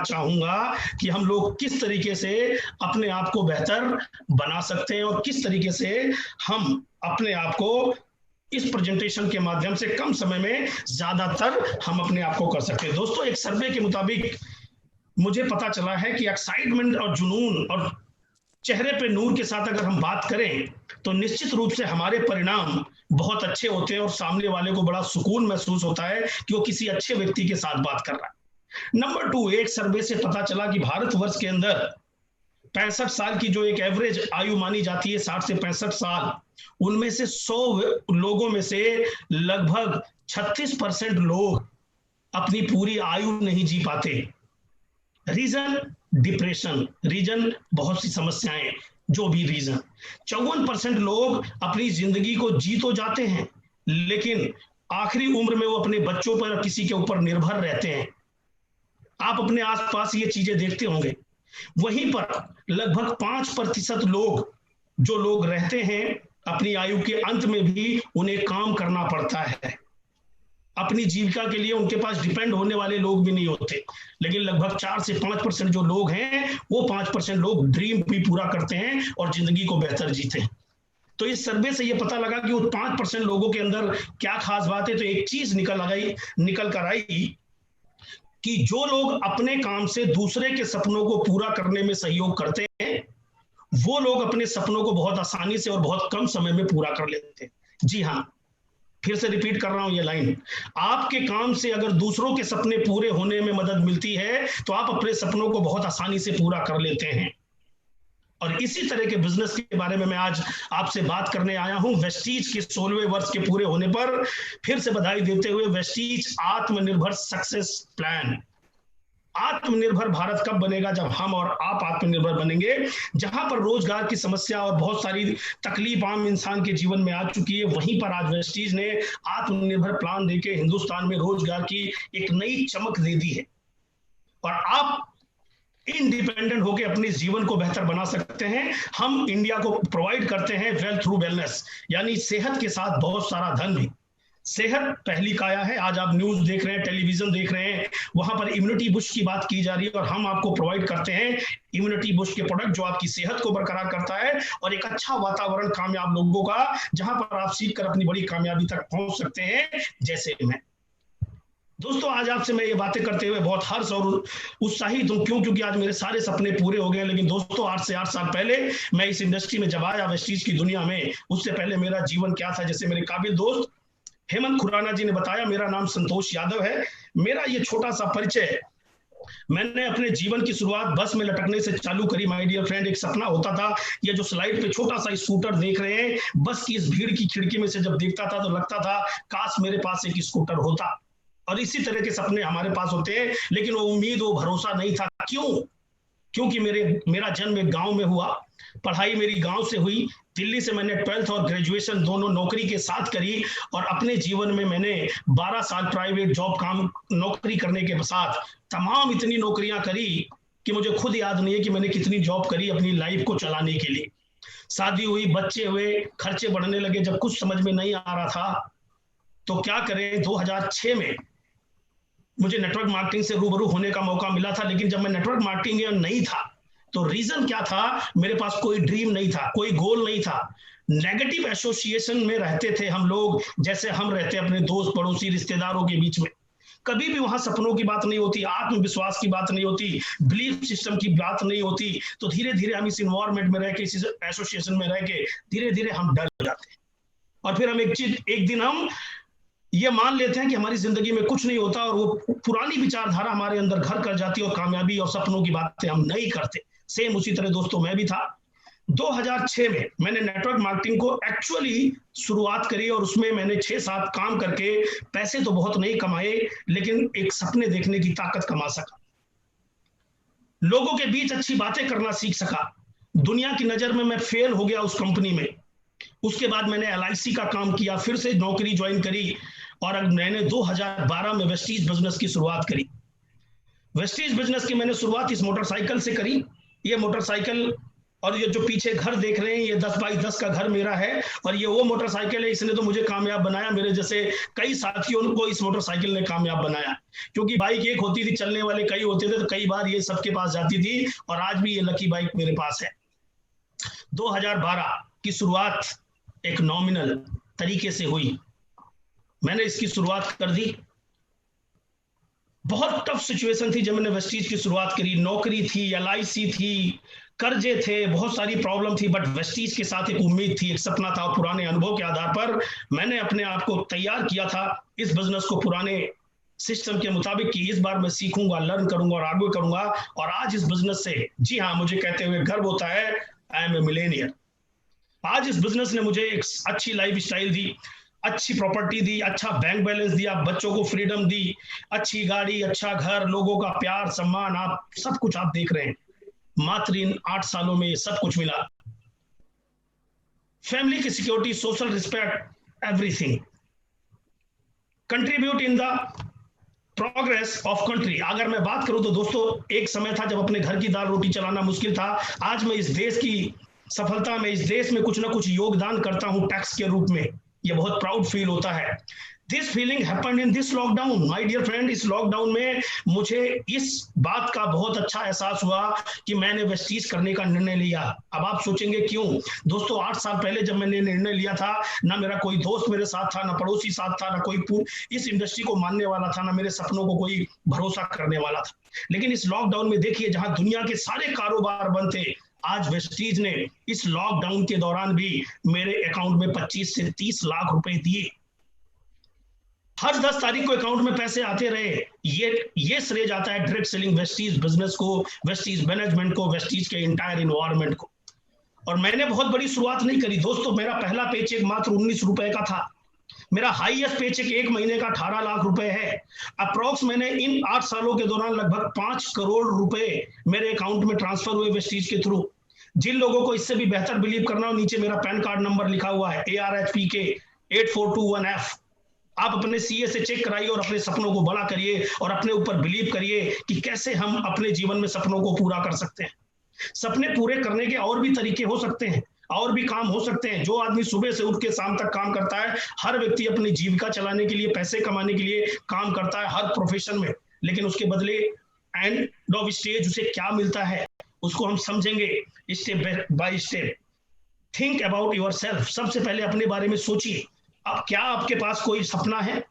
आज चाहूंगा कि हम लोग किस तरीके से अपने आप को बेहतर बना सकते हैं और किस तरीके से हम अपने आप को इस प्रेजेंटेशन के माध्यम से कम समय में ज्यादातर हम अपने आप को कर सकते हैं। दोस्तों, एक सर्वे के मुताबिक मुझे पता चला है कि एक्साइटमेंट और जुनून और चेहरे पे नूर के साथ अगर हम बात करें तो निश्चित रूप से हमारे परिणाम बहुत अच्छे होते हैं और सामने वाले को बड़ा सुकून महसूस होता है कि वो किसी अच्छे व्यक्ति के साथ बात कर रहा है। नंबर 2, एक सर्वे से पता चला कि भारतवर्ष के अंदर 65 साल की जो एक एवरेज आयु मानी जाती है, 60 से 65 साल, उनमें से 100 लोगों में से लगभग 36% लोग अपनी पूरी आयु नहीं जी पाते। रीजन डिप्रेशन, रीजन बहुत सी समस्याएं, जो भी रीजन। 54% लोग अपनी जिंदगी को जी तो जाते हैं लेकिन आखिरी उम्र में वो अपने बच्चों पर किसी के ऊपर निर्भर रहते हैं। आप अपने आसपास ये चीजें देखते होंगे। वहीं पर लगभग 5% लोग जो लोग रहते हैं अपनी आयु के अंत में भी उन्हें काम करना पड़ता है। अपनी जीविका के लिए उनके पास डिपेंड होने वाले लोग भी नहीं होते, लेकिन लगभग 4 से 5% जो लोग हैं वो 5% लोग ड्रीम भी पूरा करते हैं और जिंदगी को बेहतर जीते हैं। तो इस सर्वे से ये पता लगा कि वो 5% लोगों के अंदर क्या खास बात है। तो एक चीज निकल कर आई कि जो लोग अपने काम से दूसरे के सपनों को पूरा करने में सहयोग करते हैं वो लोग अपने सपनों को बहुत आसानी से और बहुत कम समय में पूरा कर लेते हैं। जी हाँ, फिर से रिपीट कर रहा हूं ये लाइन, आपके काम से अगर दूसरों के सपने पूरे होने में मदद मिलती है तो आप अपने सपनों को बहुत आसानी से पूरा कर लेते हैं। और इसी तरह के बिजनेस के बारे में मैं आज आपसे बात करने आया हूं। वेस्टीज के 16वें वर्ष के पूरे होने पर फिर से बधाई देते हुए वेस्टीज आत्मनिर्भर सक्सेस प्लान। आत्मनिर्भर भारत कब बनेगा? जब हम और आप आत्मनिर्भर बनेंगे। जहां पर रोजगार की समस्या और बहुत सारी तकलीफ आम इंसान के जीवन में आ चुकी है, वहीं पर आज वेस्टीज ने आत्मनिर्भर प्लान देके हिंदुस्तान में रोजगार की एक नई चमक दे दी है और आप इंडिपेंडेंट होकर अपने जीवन को बेहतर बना सकते हैं। हम इंडिया को प्रोवाइड करते हैं वेल्थ थ्रू वेलनेस, यानी सेहत के साथ बहुत सारा धन भी। सेहत पहली काया है। आज आप न्यूज देख रहे हैं, टेलीविजन देख रहे हैं, वहां पर इम्यूनिटी बुस्ट की बात की जा रही है और हम आपको प्रोवाइड करते हैं इम्यूनिटी बुस्ट के प्रोडक्ट जो आपकी सेहत को बरकरार करता है और एक अच्छा वातावरण कामयाब लोगों का, जहां पर आप सीख कर अपनी बड़ी कामयाबी तक पहुंच सकते हैं, जैसे मैं। दोस्तों, आज आपसे मैं ये बातें करते हुए बहुत हर्ष और उत्साहित हूं। क्यों? क्योंकि आज मेरे सारे सपने पूरे हो गए। लेकिन दोस्तों, 8 से 8 साल पहले मैं इस इंडस्ट्री में जब आया, वेस्टीज की दुनिया में, उससे पहले मेरा जीवन क्या था, जैसे मेरे काबिल दोस्त हेमंत खुराना जी ने बताया, मेरा नाम संतोष यादव है। मेरा ये छोटा सा परिचय, मैंने अपने जीवन की शुरुआत बस में लटकने से चालू करी। माय डियर फ्रेंड, एक सपना होता था, ये जो स्लाइड पे छोटा सा स्कूटर देख रहे हैं, बस की इस भीड़ की खिड़की में से जब देखता था तो लगता था काश मेरे पास एक स्कूटर होता। और इसी तरह के सपने हमारे पास होते हैं, लेकिन वो उम्मीद, वो भरोसा नहीं था। क्यों? क्योंकि मेरा जन्म एक गांव में हुआ, पढ़ाई मेरी गांव से हुई। दिल्ली से मैंने 12th और ग्रेजुएशन दोनों नौकरी के साथ करी और अपने जीवन में मैंने 12 साल प्राइवेट जॉब नौकरी करने के साथ तमाम इतनी नौकरियां करी कि मुझे खुद याद नहीं है कि मैंने कितनी जॉब करी अपनी लाइफ को चलाने के लिए। शादी हुई, बच्चे हुए, खर्चे बढ़ने लगे। जब कुछ समझ में नहीं आ रहा था तो क्या करें, 2006 में मुझे नेटवर्क मार्केटिंग से रूबरू होने का मौका मिला था। लेकिन जब मैं नेटवर्क मार्केटिंग में नहीं था तो रीजन क्या था? मेरे पास कोई ड्रीम नहीं था, कोई गोल नहीं था। नेगेटिव एसोसिएशन में रहते थे हम लोग, जैसे हम रहते अपने दोस्त, पड़ोसी, रिश्तेदारों के बीच में। कभी भी वहां सपनों की बात नहीं होती, आत्मविश्वास की बात नहीं होती, बिलीफ सिस्टम की बात नहीं होती। तो धीरे धीरे हम इस इन्वायरमेंट में रह के, इस एसोसिएशन में रह के धीरे धीरे हम डर जाते हैं और फिर हम एक दिन हम ये मान लेते हैं कि हमारी जिंदगी में कुछ नहीं होता और वो पुरानी विचारधारा हमारे अंदर घर कर जाती है और कामयाबी और सपनों की बातें हम नहीं करते। सेम उसी तरह दोस्तों मैं भी था। 2006 में मैंने नेटवर्क मार्केटिंग को एक्चुअली शुरुआत करी और उसमें मैंने 6-7 काम करके पैसे तो बहुत नहीं कमाए, लेकिन एक सपने देखने की ताकत कमा सका, लोगों के बीच अच्छी बातें करना सीख सका। दुनिया की नजर में मैं फेल हो गया उस कंपनी में। उसके बाद मैंने LIC का काम किया, फिर से नौकरी ज्वाइन करी और अब मैंने 2012 में वेस्टीज बिजनेस की शुरुआत करी। वेस्टीज बिजनेस की मैंने शुरुआत इस मोटरसाइकिल से करी। ये मोटरसाइकिल और ये जो पीछे घर देख रहे हैं, ये 10 बाई 10 का घर मेरा है, और ये वो मोटरसाइकिल है, इसने तो मुझे कामयाब बनाया। मेरे जैसे कई साथियों को इस मोटरसाइकिल ने कामयाब बनाया, क्योंकि बाइक एक होती थी, चलने वाले कई होते थे, तो कई बार ये सबके पास जाती थी, और आज भी ये लकी बाइक मेरे पास है। 2012 की शुरुआत एक नॉमिनल तरीके से हुई, मैंने इसकी शुरुआत कर दी। बहुत टफ सिचुएशन थी जब मैंने वेस्टीज की शुरुआत करी, नौकरी थी, LIC थी, कर्जे थे, बहुत सारी प्रॉब्लम थी, बट वेस्टीज के साथ एक उम्मीद थी, एक सपना था। पुराने अनुभव के आधार पर मैंने अपने आप को तैयार किया था इस बिजनेस को पुराने सिस्टम के मुताबिक कि इस बार मैं सीखूंगा, लर्न करूंगा और आगे करूंगा। और आज इस बिजनेस से, जी हाँ, मुझे कहते हुए गर्व होता है, आई एम ए मिलेनियर। आज इस बिजनेस ने मुझे एक अच्छी लाइफ स्टाइल दी, अच्छी प्रॉपर्टी दी, अच्छा बैंक बैलेंस दिया, बच्चों को फ्रीडम दी, अच्छी गाड़ी, अच्छा घर, लोगों का प्यार, सम्मान, आप सब कुछ आप देख रहे हैं। मात्र इन 8 सालों में सब कुछ मिला। फैमिली की security, social respect, everything contribute in the progress of country. अगर मैं बात करूं तो दोस्तों, एक समय था जब अपने घर की दाल रोटी चलाना मुश्किल था। आज मैं इस देश की सफलता में, इस देश में कुछ ना कुछ योगदान करता हूं टैक्स के रूप में, ये बहुत प्राउड फील होता है। This feeling happened in this lockdown my dear friend. इस लॉकडाउन में मुझे इस बात का बहुत अच्छा एहसास हुआ कि मैंने वेस्टीज करने का निर्णय लिया। अब आप सोचेंगे क्यों दोस्तों, 8 साल पहले जब मैंने निर्णय लिया था, ना मेरा कोई दोस्त मेरे साथ था, ना पड़ोसी साथ था, ना कोई इस इंडस्ट्री को मानने वाला था, ना मेरे सपनों को कोई भरोसा करने वाला था। लेकिन इस लॉकडाउन में देखिए, जहां दुनिया के सारे कारोबार बंद थे, आज वेस्टीज ने इस लॉकडाउन के दौरान भी मेरे अकाउंट में 25 से 30 लाख रुपए दिए। हर 10 तारीख को अकाउंट में पैसे आते रहे। ये श्रेय जाता है डायरेक्ट सेलिंग वेस्टीज बिजनेस को, वेस्टीज मैनेजमेंट को, वेस्टीज के इंटायर इन्वायरमेंट को। और मैंने बहुत बड़ी शुरुआत नहीं करी दोस्तों, मेरा पहला पेचेक मात्र 19 रुपए का था। मेरा हाईएस्ट पेचेक एक महीने का 18 लाख रुपए है। अप्रोक्स मैंने इन 8 सालों के दौरान लगभग 5 करोड़ रुपए मेरे अकाउंट में ट्रांसफर हुए वेस्टीज के थ्रू। जिन लोगों को इससे भी बेहतर बिलीव करना हो, नीचे मेरा पैन कार्ड नंबर लिखा हुआ है ARHPK 8421F। आप अपने CA से चेक कराइए और अपने सपनों को बड़ा करिए और अपने ऊपर बिलीव करिए कि कैसे हम अपने जीवन में सपनों को पूरा कर सकते हैं। सपने पूरे करने के और भी तरीके हो सकते हैं, और भी काम हो सकते हैं। जो आदमी सुबह से उठ के शाम तक काम करता है, हर व्यक्ति अपनी जीविका चलाने के लिए, पैसे कमाने के लिए काम करता है हर प्रोफेशन में, लेकिन उसके बदले एंड ऑफ स्टेज उसे क्या मिलता है उसको हम समझेंगे step by step. Think about your self. सबसे पहले अपने बारे में सोचिए। अब क्या आपके पास कोई सपना है?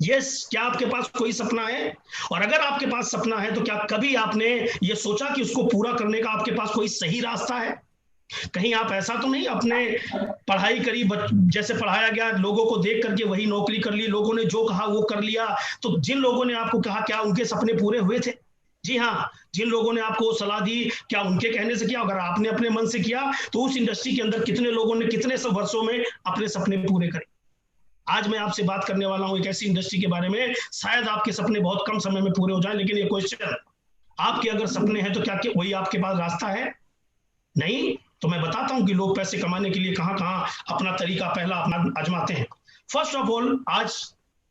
यस, क्या आपके पास कोई सपना है? और अगर आपके पास सपना है तो क्या कभी आपने ये सोचा कि उसको पूरा करने का आपके पास कोई सही रास्ता है? कहीं आप ऐसा तो नहीं अपने पढ़ाई करी, जैसे पढ़ाया गया, लोगों को देख करके वही नौकरी कर ली, लोगों ने जो कहा वो कर लिया। तो जिन लोगों ने आपको कहा, क्या उनके सपने पूरे हुए थे? जी हाँ, जिन लोगों ने आपको सलाह दी, क्या उनके कहने से किया? अगर आपने अपने मन से किया तो उस इंडस्ट्री के अंदर कितने लोगों ने कितने सौ वर्षों में अपने सपने पूरे करे। आज मैं आपसे बात करने वाला हूं एक ऐसी इंडस्ट्री के बारे में, शायद आपके सपने बहुत कम समय में पूरे हो जाएं, लेकिन ये क्वेश्चन, आपके अगर सपने हैं तो क्या वही आपके पास रास्ता है? नहीं। तो मैं बताता हूं कि लोग पैसे कमाने के लिए कहां कहां अपना तरीका पहला अपना आजमाते हैं। फर्स्ट ऑफ ऑल, आज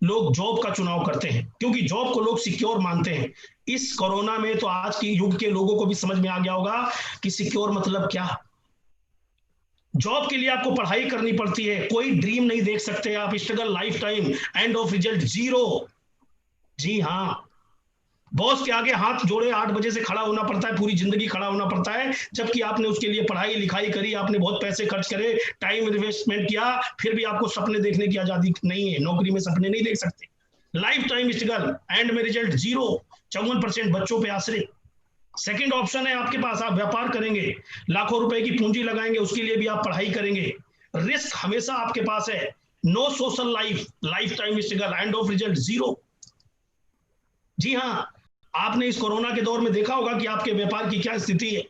लोग जॉब का चुनाव करते हैं क्योंकि जॉब को लोग सिक्योर मानते हैं। इस कोरोना में तो आज के युग के लोगों को भी समझ में आ गया होगा कि सिक्योर मतलब क्या। जॉब के लिए आपको पढ़ाई करनी पड़ती है, कोई ड्रीम नहीं देख सकते आप, struggle life time, and of result 0। जी हाँ, बॉस के आगे हाथ जोड़े 8 बजे से खड़ा होना पड़ता है, पूरी जिंदगी खड़ा होना पड़ता है, जबकि आपने उसके लिए पढ़ाई लिखाई करी, आपने बहुत पैसे खर्च करे, टाइम इन्वेस्टमेंट किया, फिर भी आपको सपने देखने की आजादी नहीं है। नौकरी में सपने नहीं देख सकते। लाइफ टाइम स्ट्रगल, एंड में रिजल्ट 0, 54% बच्चों पे आश्रित। सेकंड ऑप्शन है आपके पास, आप व्यापार करेंगे, लाखों रुपए की पूंजी लगाएंगे, उसके लिए भी आप पढ़ाई करेंगे। रिस्क हमेशा आपके पास है। No social life, life time struggle, end of result 0। जी हाँ, आपने इस कोरोना के दौर में देखा होगा कि आपके व्यापार की क्या स्थिति है।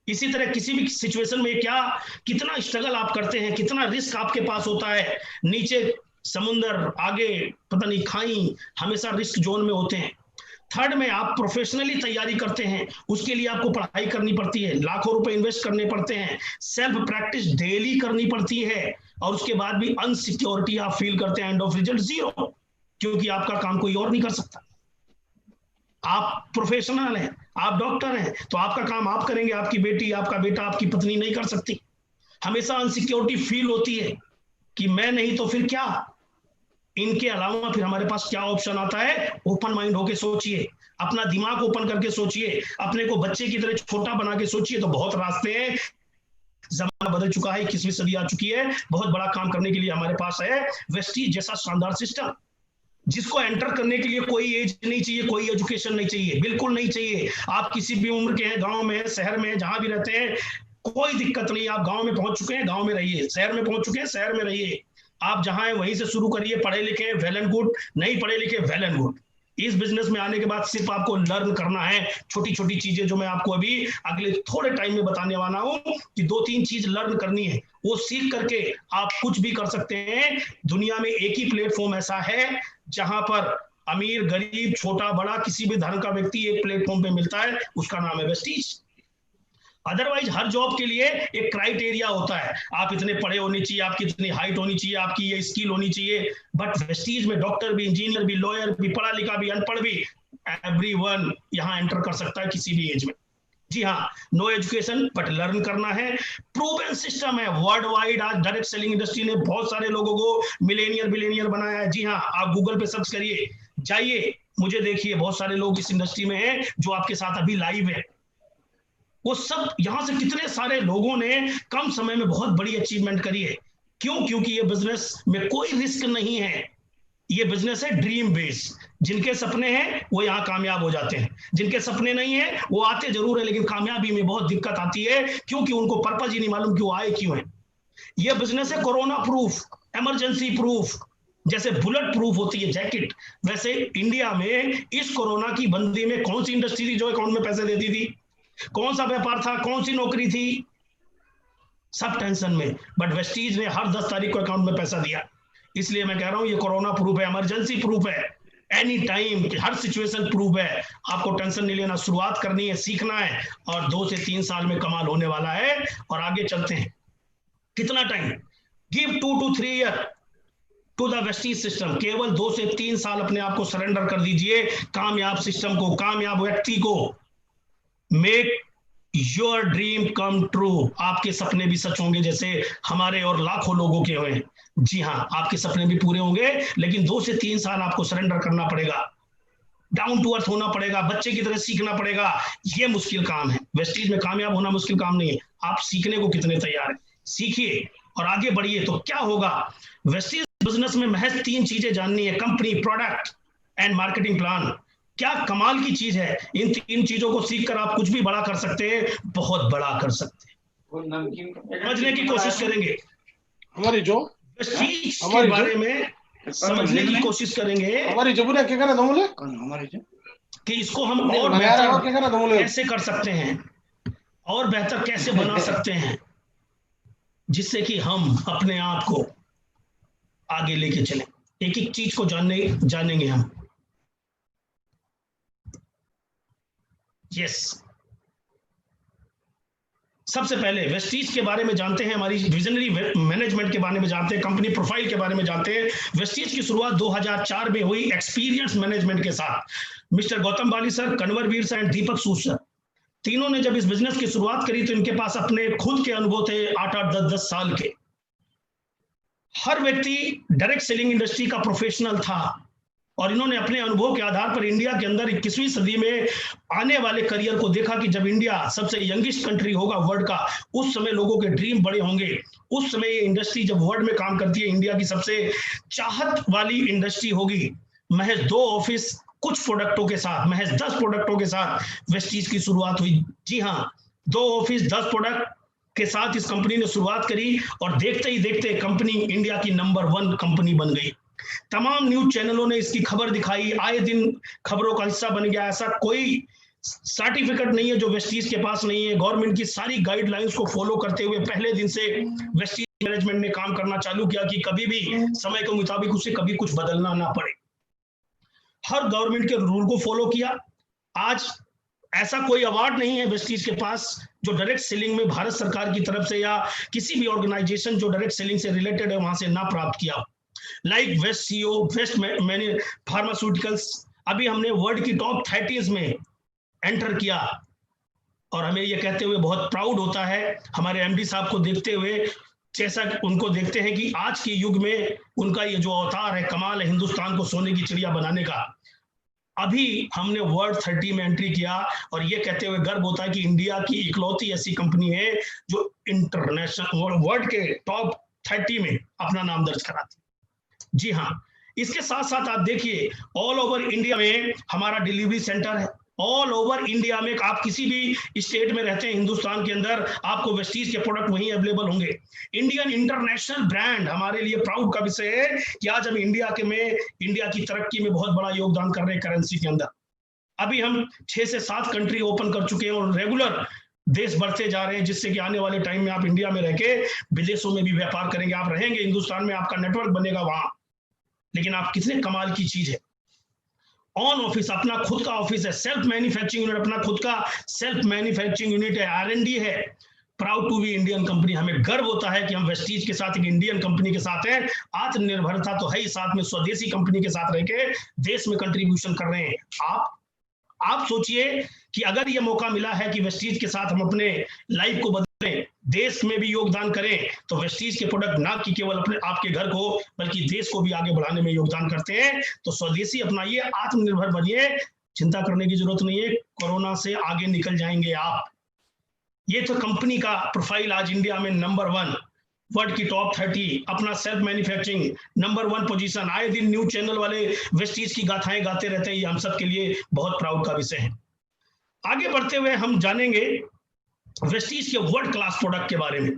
इसी तरह किसी भी सिचुएशन में कितना स्ट्रगल आप करते हैं, कितना रिस्क आपके पास होता है। नीचे समुंदर, आगे पता नहीं खाई, हमेशा रिस्क जोन में होते हैं। थर्ड में आप प्रोफेशनली तैयारी करते हैं, उसके लिए आपको पढ़ाई करनी पड़ती है, लाखों रुपए इन्वेस्ट करने पड़ते हैं, सेल्फ प्रैक्टिस डेली करनी पड़ती है, और उसके बाद भी अनसिक्योरिटी आप फील करते हैं, एंड ऑफ रिजल्ट 0, क्योंकि आपका काम कोई और नहीं कर सकता। आप प्रोफेशनल हैं, आप डॉक्टर हैं तो आपका काम आप करेंगे, आपकी बेटी, आपका बेटा, आपकी पत्नी नहीं कर सकती। हमेशा अनसिक्योरिटी फील होती है कि मैं नहीं तो फिर क्या। इनके अलावा फिर हमारे पास क्या ऑप्शन आता है? ओपन माइंड होके सोचिए, अपना दिमाग ओपन करके सोचिए, अपने को बच्चे की तरह छोटा बना के सोचिए, तो बहुत रास्ते हैं। जमाना बदल चुका है, 21वीं सदी आ चुकी है, बहुत बड़ा काम करने के लिए हमारे पास है वेस्टीज जैसा शानदार सिस्टम, जिसको एंटर करने के लिए कोई एज नहीं चाहिए, कोई एजुकेशन नहीं चाहिए, बिल्कुल नहीं चाहिए। आप किसी भी उम्र के हैं, गांव में, शहर में, जहां भी रहते हैं, कोई दिक्कत नहीं। आप गांव में पहुंच चुके हैं, गांव में रहिए, शहर में पहुंच चुके हैं, शहर में रहिए। आप जहां हैं वहीं से शुरू करिए। पढ़े लिखे वेल एंड गुड, नहीं पढ़े लिखे वेल एंड गुड। इस बिजनेस में आने के बाद सिर्फ आपको लर्न करना है छोटी छोटी चीजें, जो मैं आपको अभी अगले थोड़े टाइम में बताने वाला हूं कि 2-3 चीज लर्न करनी है। वो सीख करके आप कुछ भी कर सकते हैं। दुनिया में एक ही प्लेटफॉर्म ऐसा है जहां पर अमीर, गरीब, छोटा बड़ा, किसी भी धर्म का व्यक्ति एक प्लेटफॉर्म पे मिलता है, उसका नाम है वेस्टीज। अदरवाइज हर जॉब के लिए एक क्राइटेरिया होता है, आप इतने पढ़े होने चाहिए, आपकी इतनी हाइट होनी चाहिए, आपकी ये स्किल होनी चाहिए। बट वेस्टीज में डॉक्टर भी, इंजीनियर भी, लॉयर भी, पढ़ा लिखा भी, अनपढ़ भी, एवरीवन यहाँ एंटर कर सकता है किसी भी एज में। जी हाँ, नो एजुकेशन बट लर्न करना है। प्रूवन सिस्टम है वर्ल्ड वाइड। आज डायरेक्ट सेलिंग इंडस्ट्री ने बहुत सारे लोगों को मिलेनियर बिलेनियर बनाया है। जी हाँ, आप गूगल पे सर्च करिए, जाइए, मुझे देखिए, बहुत सारे लोग इस इंडस्ट्री में हैं जो आपके साथ अभी लाइव है। वो सब यहां से कितने सारे लोगों ने कम समय में बहुत बड़ी अचीवमेंट करी है। क्यों? क्योंकि ये बिजनेस में कोई रिस्क नहीं है। ये बिजनेस है ड्रीम बेस। जिनके सपने हैं वो यहाँ कामयाब हो जाते हैं, जिनके सपने नहीं है वो आते जरूर है लेकिन कामयाबी में बहुत दिक्कत आती है, क्योंकि उनको पर्पज ही नहीं मालूम कि वो आए क्यों है। ये बिजनेस है कोरोना प्रूफ, इमरजेंसी प्रूफ। जैसे बुलेट प्रूफ होती है जैकेट, वैसे इंडिया में इस कोरोना की बंदी में कौन सी इंडस्ट्री थी जो अकाउंट में पैसे देती थी? कौन सा व्यापार था? कौन सी नौकरी थी? सब टेंशन में। बट वेस्टीज ने हर 10 तारीख को अकाउंट में पैसा दिया। इसलिए मैं कह रहा हूं ये कोरोना प्रूफ है, इमरजेंसी प्रूफ है, एनी टाइम, हर सिचुएशन प्रूफ है। आपको टेंशन नहीं लेना, शुरुआत करनी है, सीखना है, और 2 से 3 साल में कमाल होने वाला है। और आगे चलते हैं। कितना time? Give 2 to 3 year to the Vestige system. केवल 2 से 3 साल अपने आप को सरेंडर कर दीजिए कामयाब सिस्टम को, कामयाब व्यक्ति को। Make your dream come true. आपके सपने भी सच होंगे जैसे हमारे और लाखों लोगों के हुए। जी हाँ, आपके सपने भी पूरे होंगे, लेकिन 2 से 3 साल आपको सरेंडर करना पड़ेगा, डाउन टू अर्थ होना पड़ेगा, बच्चे की तरह सीखना पड़ेगा। ये मुश्किल काम है। वेस्टीज में कामयाब होना मुश्किल काम नहीं है। आप सीखने को कितने तैयार हैं? सीखिए और आगे बढ़िए। तो क्या होगा? वेस्टीज बिजनेस में महज 3 चीजें जाननी है: company, product and marketing plan. क्या कमाल की चीज है! इन 3 चीजों को सीखकर आप कुछ भी बड़ा कर सकते हैं, बहुत बड़ा कर सकते हैं। समझने की कोशिश करेंगे, हमारी जो वेस्टीज के बारे में समझने की कोशिश करेंगे, हमारी जो क्या कहना दमोले हमारी जो कि इसको हम और बेहतर कैसे कर सकते हैं, और बेहतर कैसे बना सकते हैं, जिससे कि हम अपने आप को आगे लेके चलें। एक एक चीज को जानेंगे हम। यस, सबसे पहले वेस्टीज के बारे में जानते हैं, हमारी विजनरी मैनेजमेंट के बारे में जानते हैं, कंपनी प्रोफाइल के बारे में जानते हैं। वेस्टीज की शुरुआत 2004 में हुई एक्सपीरियंस मैनेजमेंट के साथ। Mister Gautam Bali sir, Kanwarveer sir and Deepak Sood sir, तीनों ने जब इस बिजनेस की शुरुआत करी तो इनके पास अपने खुद के अनुभव थे 8-8, 10-10 साल के। हर व्यक्ति डायरेक्ट सेलिंग इंडस्ट्री का प्रोफेशनल था और इन्होंने अपने अनुभव के आधार पर इंडिया के अंदर 21वीं सदी में आने वाले करियर को देखा कि जब इंडिया सबसे यंगेस्ट कंट्री होगा वर्ल्ड का, उस समय लोगों के ड्रीम बड़े होंगे। उस समय ये इंडस्ट्री जब वर्ल्ड में काम करती है, इंडिया की सबसे चाहत वाली इंडस्ट्री होगी। महज 2 ऑफिस, कुछ प्रोडक्टों के साथ, महज 10 प्रोडक्टों के साथ वेस्टीज की शुरुआत हुई। जी हाँ, 2 ऑफिस, 10 प्रोडक्ट के साथ इस कंपनी ने शुरुआत करी और देखते ही देखते कंपनी इंडिया की नंबर 1 कंपनी बन गई। तमाम न्यूज चैनलों ने इसकी खबर दिखाई, आए दिन खबरों का हिस्सा बन गया। ऐसा कोई सर्टिफिकेट नहीं है जो वेस्टीज के पास नहीं है। गवर्नमेंट की सारी गाइडलाइंस को फॉलो करते हुए पहले दिन से वेस्टीज मैनेजमेंट ने काम करना चालू किया कि कभी भी समय के मुताबिक उसे कभी कुछ बदलना ना पड़े। हर गवर्नमेंट के रूल को फॉलो किया। आज ऐसा कोई अवार्ड नहीं है वेस्टीज के पास जो डायरेक्ट सेलिंग में भारत सरकार की तरफ से या किसी भी ऑर्गेनाइजेशन जो डायरेक्ट सेलिंग से रिलेटेड है वहां से ना प्राप्त किया। Like west CO, west pharmaceuticals, अभी हमने वर्ल्ड की टॉप 30s में एंटर किया, और हमें ये कहते हुए बहुत प्राउड होता है हमारे एमडी साहब को देखते हुए, जैसा उनको देखते हैं कि आज के युग में उनका ये जो अवतार है, कमाल है हिंदुस्तान को सोने की चिड़िया बनाने का। अभी हमने वर्ल्ड 30 में एंट्री किया, और ये कहते हुए गर्व होता है कि इंडिया की इकलौती ऐसी कंपनी है जो इंटरनेशनल वर्ल्ड के टॉप 30 में अपना नाम दर्ज कराती है। जी हाँ, इसके साथ साथ आप देखिए ऑल ओवर इंडिया में हमारा डिलीवरी सेंटर है। ऑल ओवर इंडिया में आप किसी भी स्टेट में रहते हैं हिंदुस्तान के अंदर, आपको वेस्टीज के प्रोडक्ट वहीं अवेलेबल होंगे। इंडियन इंटरनेशनल ब्रांड हमारे लिए प्राउड का विषय है कि आज हम इंडिया की तरक्की में बहुत बड़ा योगदान कर रहे हैं करेंसी के अंदर। अभी हम 6 से 7 कंट्री ओपन कर चुके हैं और रेगुलर देश बढ़ते जा रहे हैं, जिससे कि आने वाले टाइम में आप इंडिया में रह के विदेशों में भी व्यापार करेंगे। आप रहेंगे हिंदुस्तान में, आपका नेटवर्क बनेगा वहां, लेकिन आप कितने कमाल की चीज है, ऑन ऑफिस, अपना खुद का ऑफिस है, सेल्फ मैन्युफैक्चरिंग यूनिट, अपना खुद का सेल्फ मैन्युफैक्चरिंग यूनिट है, R&D है। Proud to be Indian company. हमें गर्व होता है कि हम वेस्टीज के साथ एक इंडियन कंपनी के साथ हैं। आत्मनिर्भरता तो है ही, साथ में स्वदेशी कंपनी के साथ रह के देश में कंट्रीब्यूशन कर रहे हैं। आप सोचिए कि अगर ये मौका मिला है कि वेस्टीज के साथ हम अपने लाइफ को बदलें, देश में भी योगदान करें, तो वेस्टीज के प्रोडक्ट ना कि केवल अपने आपके घर को बल्कि देश को भी आगे बढ़ाने में योगदान करते हैं। तो स्वदेशी अपनाइए, आत्मनिर्भर बनिए, चिंता करने की जरूरत नहीं है, कोरोना से आगे निकल जाएंगे आप। ये तो कंपनी का प्रोफाइल आज इंडिया में नंबर 1, वर्ल्ड की टॉप 30, अपना सेल्फ मैन्युफैक्चरिंग नंबर 1 पोजीशन। आए दिन न्यूज चैनल वाले वेस्टीज की गाथाएं गाते रहते हैं, ये हम सब के लिए बहुत प्राउड का विषय है। आगे बढ़ते हुए हम जानेंगे वेस्टीज के वर्ल्ड क्लास प्रोडक्ट के बारे में,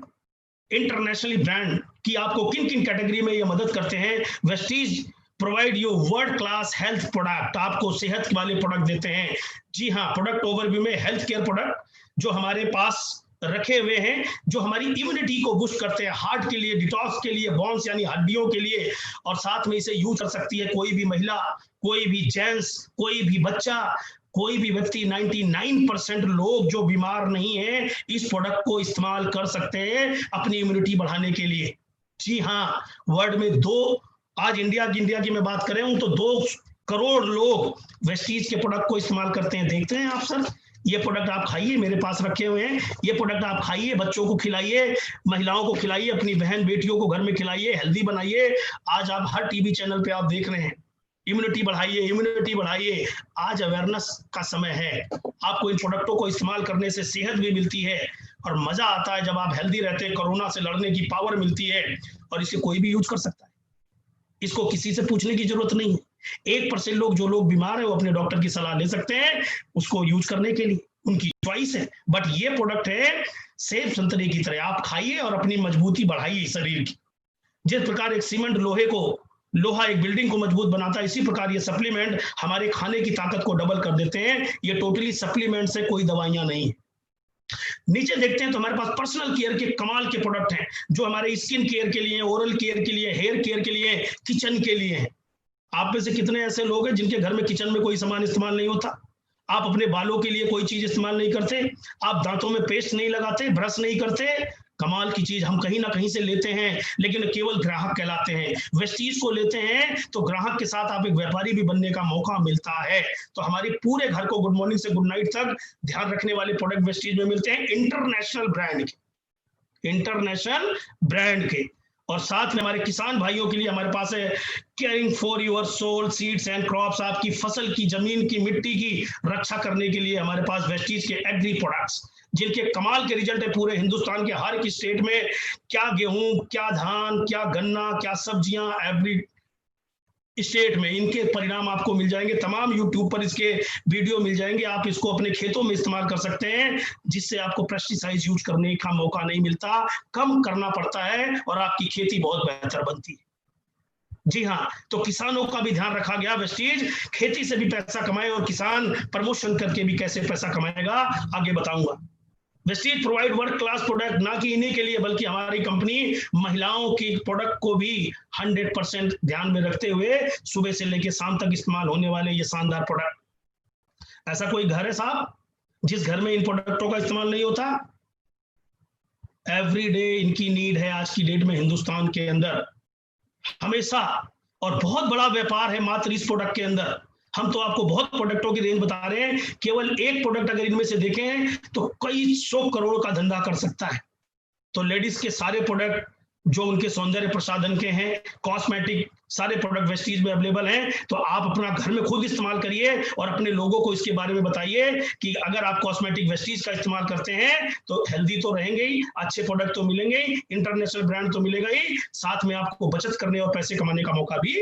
इंटरनेशनली ब्रांड की आपको किन किन कैटेगरी में ये मदद करते हैं। Vestige provide you world class health product, आपको सेहत वाले प्रोडक्ट देते हैं। जी हाँ, प्रोडक्ट ओवरव्यू में हेल्थ केयर प्रोडक्ट जो हमारे पास रखे हुए हैं, जो हमारी इम्यूनिटी को बूस्ट करते हैं, हार्ट के लिए, डिटॉक्स के लिए, बोन्स यानी हड्डियों के लिए, और साथ में इसे यूज कर सकती है कोई भी महिला, कोई भी जेंट्स, कोई भी बच्चा, कोई भी व्यक्ति। 99% लोग जो बीमार नहीं है इस प्रोडक्ट को इस्तेमाल कर सकते हैं अपनी इम्यूनिटी बढ़ाने के लिए। जी हाँ, वर्ल्ड में आज इंडिया की मैं बात कर रहा हूं तो 2 करोड़ लोग वेस्टीज के प्रोडक्ट को इस्तेमाल करते हैं। देखते हैं आप सर, ये प्रोडक्ट आप खाइए, मेरे पास रखे हुए हैं, ये प्रोडक्ट आप खाइए, बच्चों को खिलाइए, महिलाओं को खिलाइए, अपनी बहन बेटियों को घर में खिलाइए, हेल्दी बनाइए। आज आप हर टीवी चैनल पे आप देख रहे हैं, इम्यूनिटी बढ़ाइए, इम्यूनिटी बढ़ाइए। आज अवेयरनेस का समय है, आपको इन प्रोडक्टों को इस्तेमाल करने से सेहत भी मिलती है और मजा आता है। जब आप हेल्दी रहते हैं, कोरोना से लड़ने की पावर मिलती है, और इसे कोई भी यूज कर सकता है, इसको किसी से पूछने की जरूरत नहीं है। 1% लोग, जो लोग बीमार है, वो अपने डॉक्टर की सलाह ले सकते हैं उसको यूज करने के लिए, उनकी चॉइस है। बट ये प्रोडक्ट है सेब संतरे की तरह, आप खाइए और अपनी मजबूती बढ़ाइए शरीर की। जिस प्रकार एक सीमेंट लोहा एक बिल्डिंग को मजबूत बनाता है, इसी प्रकार ये सप्लीमेंट हमारे खाने की ताकत को डबल कर देते हैं। ये टोटली सप्लीमेंट से, कोई दवाइयां नहीं। नीचे देखते हैं तो हमारे पास पर्सनल केयर के कमाल के प्रोडक्ट हैं, जो हमारे स्किन केयर के लिए, ओरल केयर के लिए, हेयर केयर के लिए, किचन के लिए हैं। आप में से कितने ऐसे लोग हैं जिनके घर में किचन में कोई सामान इस्तेमाल नहीं होता? आप अपने बालों के लिए कोई चीज इस्तेमाल नहीं करते, आप दांतों में पेस्ट नहीं लगाते, ब्रश नहीं करते। कमाल की चीज हम कहीं ना कहीं से लेते हैं, लेकिन केवल ग्राहक कहलाते हैं। वेस्टीज को लेते हैं तो ग्राहक के साथ आप एक व्यापारी भी बनने का मौका मिलता है। तो हमारे पूरे घर को गुड मॉर्निंग से गुड नाइट तक ध्यान रखने वाले प्रोडक्ट वेस्टीज में मिलते हैं, इंटरनेशनल ब्रांड के। और साथ में हमारे किसान भाइयों के लिए हमारे पास है caring for your soil seeds and crops, आपकी फसल की, जमीन की, मिट्टी की रक्षा करने के लिए हमारे पास वेस्टीज के एग्री प्रोडक्ट्स, जिनके कमाल के रिजल्ट है पूरे हिंदुस्तान के हर एक स्टेट में। क्या गेहूं, क्या धान, क्या गन्ना, क्या सब्जियां, एवरी स्टेट में इनके परिणाम आपको मिल जाएंगे। तमाम यूट्यूब पर इसके वीडियो मिल जाएंगे, आप इसको अपने खेतों में इस्तेमाल कर सकते हैं, जिससे आपको पेस्टिसाइड यूज करने का मौका नहीं मिलता, कम करना पड़ता है और आपकी खेती बहुत बेहतर बनती है। जी हाँ, तो किसानों का भी ध्यान रखा गया। वेस्टीज खेती से भी पैसा कमाए और किसान प्रमोशन करके भी कैसे पैसा कमाएगा, आगे बताऊंगा। Vestige provide world class product, ना कि इन्हीं के लिए बल्कि हमारी कंपनी महिलाओं की प्रोडक्ट को भी 100% ध्यान में रखते हुए सुबह से लेकर शाम तक इस्तेमाल होने वाले ये शानदार प्रोडक्ट। ऐसा कोई घर है साहब जिस घर में इन प्रोडक्टों का इस्तेमाल नहीं होता? एवरी डे इनकी नीड है आज की डेट में हिंदुस्तान के अंदर, हमेशा। और बहुत बड़ा व्यापार है मात्र इस प्रोडक्ट के अंदर। हम तो आपको बहुत प्रोडक्टों की रेंज बता रहे हैं, केवल एक प्रोडक्ट अगर इनमें से देखें तो कई 100 करोड़ का धंधा कर सकता है। तो लेडीज के सारे प्रोडक्ट जो उनके सौंदर्य प्रसाधन के हैं, कॉस्मेटिक सारे प्रोडक्ट वेस्टीज में अवेलेबल हैं, तो आप अपना घर में खुद इस्तेमाल करिए और अपने लोगों को इसके बारे में बताइए कि अगर आप कॉस्मेटिक वेस्टीज का इस्तेमाल करते हैं तो हेल्दी तो रहेंगे ही, अच्छे प्रोडक्ट तो मिलेंगे ही, इंटरनेशनल ब्रांड तो मिलेगा ही, साथ में आपको बचत करने और पैसे कमाने का मौका भी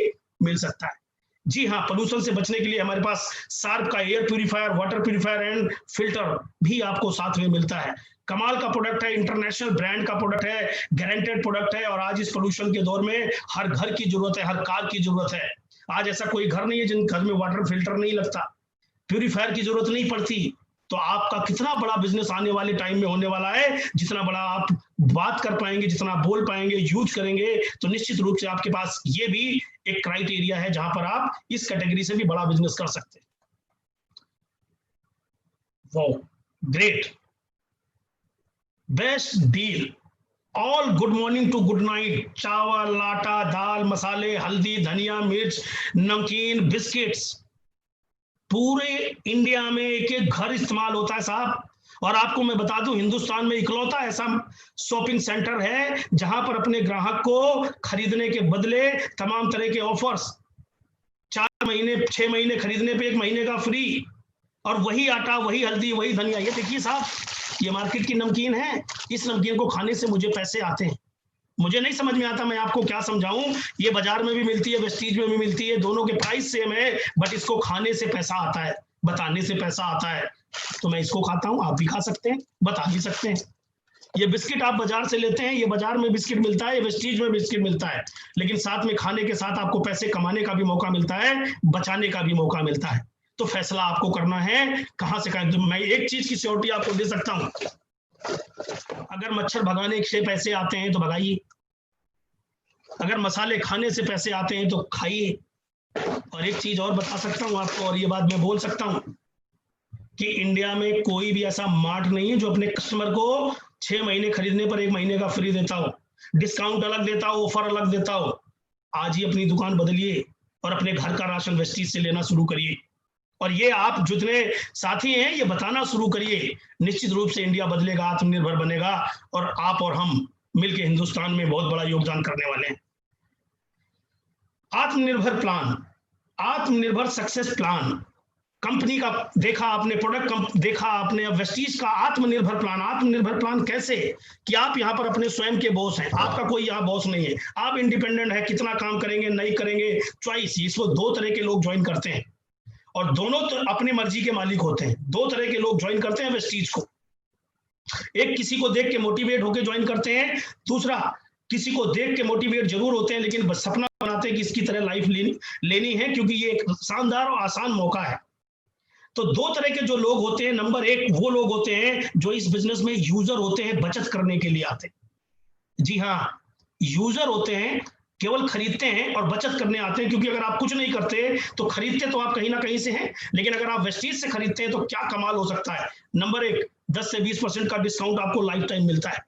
मिल सकता है। जी हाँ, पोल्यूशन से बचने के लिए हमारे पास सार्प का air purifier, water purifier and filter भी आपको साथ में मिलता है। कमाल का प्रोडक्ट है, इंटरनेशनल ब्रांड का प्रोडक्ट है, गारंटेड प्रोडक्ट है, और आज इस पोल्यूशन के दौर में हर घर की जरूरत है, हर कार की जरूरत है। आज ऐसा कोई घर नहीं है जिन घर में वाटर फिल्टर नहीं लगता, प्यूरिफायर की जरूरत नहीं पड़ती। तो आपका कितना बड़ा बिजनेस आने वाले टाइम में होने वाला है, जितना बड़ा आप बात कर पाएंगे, जितना बोल पाएंगे, यूज करेंगे, तो निश्चित रूप से आपके पास ये भी एक क्राइटेरिया है जहां पर आप इस कैटेगरी से भी बड़ा बिजनेस कर सकते हैं। Wow, great, best deal, all good morning to good night, चावल, आटा, दाल, मसाले, हल्दी, धनिया, मिर्च, नमकीन, बिस्किट्स, पूरे इंडिया में एक एक घर इस्तेमाल होता है साहब। और आपको मैं बता दूं, हिंदुस्तान में इकलौता ऐसा शॉपिंग सेंटर है जहां पर अपने ग्राहक को खरीदने के बदले तमाम तरह के ऑफर्स, 4 महीने 6 महीने खरीदने पे 1 महीने का फ्री, और वही आटा, वही हल्दी, वही धनिया। ये देखिए साहब, ये मार्केट की नमकीन है, इस नमकीन को खाने से मुझे पैसे आते हैं। मुझे नहीं समझ में आता मैं आपको क्या समझाऊं, ये बाजार में भी मिलती है, वेस्टीज में भी मिलती है, दोनों के प्राइस सेम है, बट इसको खाने से पैसा आता है, बताने से पैसा आता है। तो मैं इसको खाता हूं, आप भी खा सकते हैं, बता भी सकते हैं। ये बिस्किट आप बाजार से लेते हैं, ये बाजार में बिस्किट मिलता है, ये वेस्टीज में बिस्किट मिलता है, लेकिन साथ में खाने के साथ आपको पैसे कमाने का भी मौका मिलता है, बचाने का भी मौका मिलता है। तो फैसला आपको करना है कहां से करें। मैं एक चीज की श्योरिटी आपको दे सकता हूं, अगर मच्छर भगाने से पैसे आते हैं तो भगाइए, अगर मसाले खाने से पैसे आते हैं तो खाइए। और एक चीज और बता सकता हूं आपको, और ये बात मैं बोल सकता हूं कि इंडिया में कोई भी ऐसा मार्ट नहीं है जो अपने कस्टमर को 6 महीने खरीदने पर 1 महीने का फ्री देता हो, डिस्काउंट अलग देता हो, ऑफर अलग देता हो। आज ही अपनी दुकान बदलिए और अपने घर का राशन वेस्टीज से लेना शुरू करिए, और ये आप जितने साथी हैं ये बताना शुरू करिए। निश्चित रूप से इंडिया बदलेगा, आत्मनिर्भर बनेगा, और आप और हम मिलकर हिंदुस्तान में बहुत बड़ा योगदान करने वाले हैं। आत्मनिर्भर प्लान, आत्मनिर्भर सक्सेस प्लान, कंपनी का देखा आपने, प्रोडक्ट देखा आपने, वेस्टीज का आत्मनिर्भर प्लान। आत्मनिर्भर प्लान कैसे कि आप यहाँ पर अपने स्वयं के बॉस हैं, आपका कोई यहाँ बॉस नहीं है, आप इंडिपेंडेंट है, कितना काम करेंगे नहीं करेंगे चॉइस। इसमें 2 तरह के लोग ज्वाइन करते हैं, और दोनों तो अपनी मर्जी के मालिक होते हैं। 2 तरह के लोग ज्वाइन करते हैं वेस्टीज को, एक किसी को देख के मोटिवेट होकर ज्वाइन करते हैं, दूसरा किसी को देख के मोटिवेट जरूर होते हैं लेकिन बस सपना बनाते हैं कि इसकी तरह लाइफ लेनी है, क्योंकि ये एक शानदार और आसान मौका है। तो 2 तरह के जो लोग होते हैं, नंबर 1 वो लोग होते हैं जो इस बिजनेस में यूजर होते हैं, बचत करने के लिए आते हैं। जी हाँ, यूजर होते हैं, केवल खरीदते हैं और बचत करने आते हैं, क्योंकि अगर आप कुछ नहीं करते तो खरीदते तो आप कहीं ना कहीं से हैं, लेकिन अगर आप वेस्टीज से खरीदते हैं तो क्या कमाल हो सकता है। नंबर 1, 10 से 20% का डिस्काउंट आपको लाइफ टाइम मिलता है,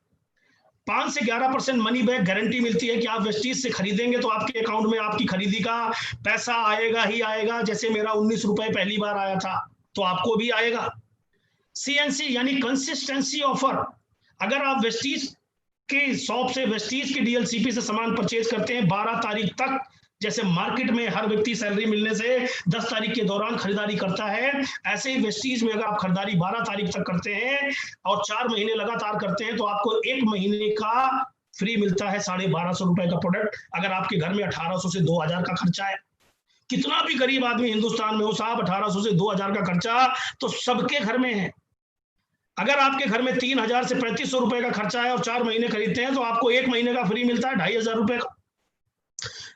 5 से 11% मनी बैक गारंटी मिलती है कि आप वेस्टीज से खरीदेंगे तो आपके अकाउंट में आपकी खरीदी का पैसा आएगा ही आएगा। जैसे मेरा 19 रुपए पहली बार आया था तो आपको भी आएगा। CNC यानी कंसिस्टेंसी ऑफर, अगर आप वेस्टीज के शॉप से, वेस्टीज के DLCP से सामान परचेज करते हैं 12 तारीख तक, जैसे मार्केट में हर व्यक्ति सैलरी मिलने से 10 तारीख के दौरान खरीदारी करता है, ऐसे ही वेस्टीज में अगर आप खरीदारी 12 तारीख तक करते हैं और 4 महीने लगातार करते हैं तो आपको 1 महीने का फ्री मिलता है 1250 रुपए का प्रोडक्ट, अगर आपके घर में 1800 से 2000 का खर्चा है। कितना भी गरीब आदमी हिंदुस्तान में हो साहब, 1800 से 2000 का खर्चा तो सबके घर में है। अगर आपके घर में 3000 से 3500 रुपए का खर्चा है और 4 महीने खरीदते हैं तो आपको 1 महीने का फ्री मिलता है 2500 रुपए का।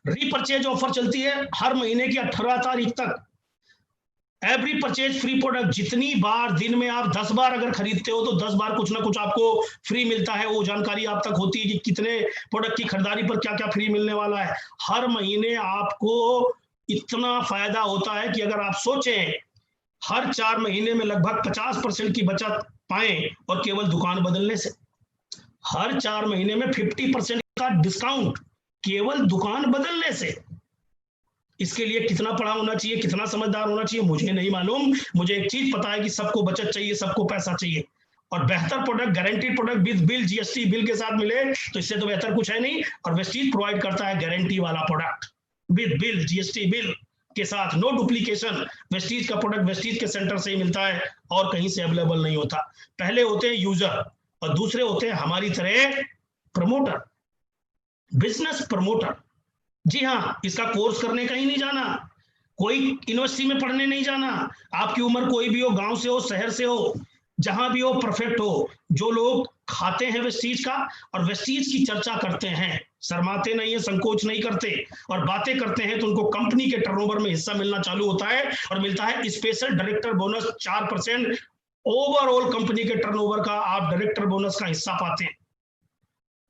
रीपरचेज ऑफर चलती है हर महीने की 18 तारीख तक। एवरी परचेज फ्री प्रोडक्ट, जितनी बार दिन में आप 10 बार अगर खरीदते हो तो 10 बार कुछ ना कुछ आपको फ्री मिलता है। वो जानकारी आप तक होती है कि कितने प्रोडक्ट की खरीदारी पर क्या क्या फ्री मिलने वाला है। हर महीने आपको इतना फायदा होता है कि अगर आप सोचें हर 4 महीने में लगभग 50% की बचत पाएं, और केवल दुकान बदलने से हर 4 महीने में 50% का डिस्काउंट केवल दुकान बदलने से। इसके लिए कितना पढ़ा होना चाहिए, कितना समझदार होना चाहिए, मुझे नहीं मालूम। मुझे एक चीज पता है कि सबको बचत चाहिए, सबको पैसा चाहिए, और बेहतर product, guaranteed product with bill, GST bill के साथ मिले तो इससे तो बेहतर कुछ है नहीं। और वेस्टीज प्रोवाइड करता है गारंटी वाला product with bill, GST bill के साथ, नो डुप्लीकेशन। वेस्टीज का प्रोडक्ट वेस्टीज के सेंटर से ही मिलता है और कहीं से अवेलेबल नहीं होता। पहले होते हैं यूजर और दूसरे होते हैं हमारी तरह प्रमोटर, बिजनेस प्रमोटर। जी हाँ, इसका कोर्स करने कहीं नहीं जाना, कोई यूनिवर्सिटी में पढ़ने नहीं जाना, आपकी उम्र कोई भी हो, गांव से हो, शहर से हो, जहां भी हो, परफेक्ट हो। जो लोग खाते हैं वेस्टीज का और वेस्टीज की चर्चा करते हैं, शर्माते नहीं है, संकोच नहीं करते और बातें करते हैं, तो उनको कंपनी के टर्नओवर में हिस्सा मिलना चालू होता है और मिलता है special director bonus 4%। Overall company के टर्नओवर का आप डायरेक्टर बोनस का हिस्सा पाते हैं।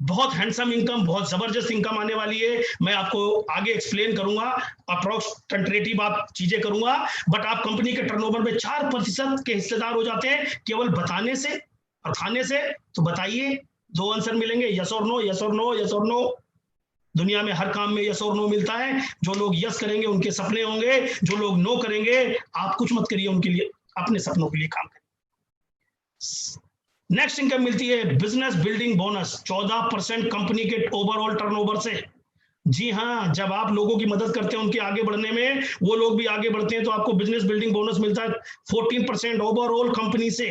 बहुत हैंडसम इनकम, बहुत जबरदस्त इनकम आने वाली है। मैं आपको आगे एक्सप्लेन करूंगा, अप्रोक्स टेंटेटिव आप चीजें करूंगा, बट आप कंपनी के टर्नओवर में 4% के हिस्सेदार हो जाते हैं केवल बताने से और खाने से। तो बताइए, 2 आंसर मिलेंगे, यस और नो, यस और नो, यस और नो। दुनिया में हर काम में यस और नो मिलता है। जो लोग यस करेंगे उनके सपने होंगे, जो लोग नो करेंगे आप कुछ मत करिए उनके लिए, अपने सपनों के लिए काम करिए। नेक्स्ट इनकम मिलती है बिजनेस बिल्डिंग बोनस, 14% कंपनी के ओवरऑल टर्नओवर से। जी हाँ, जब आप लोगों की मदद करते हैं उनके आगे बढ़ने में, वो लोग भी आगे बढ़ते हैं, तो आपको बिजनेस बिल्डिंग बोनस मिलता है 14% ओवरऑल कंपनी से।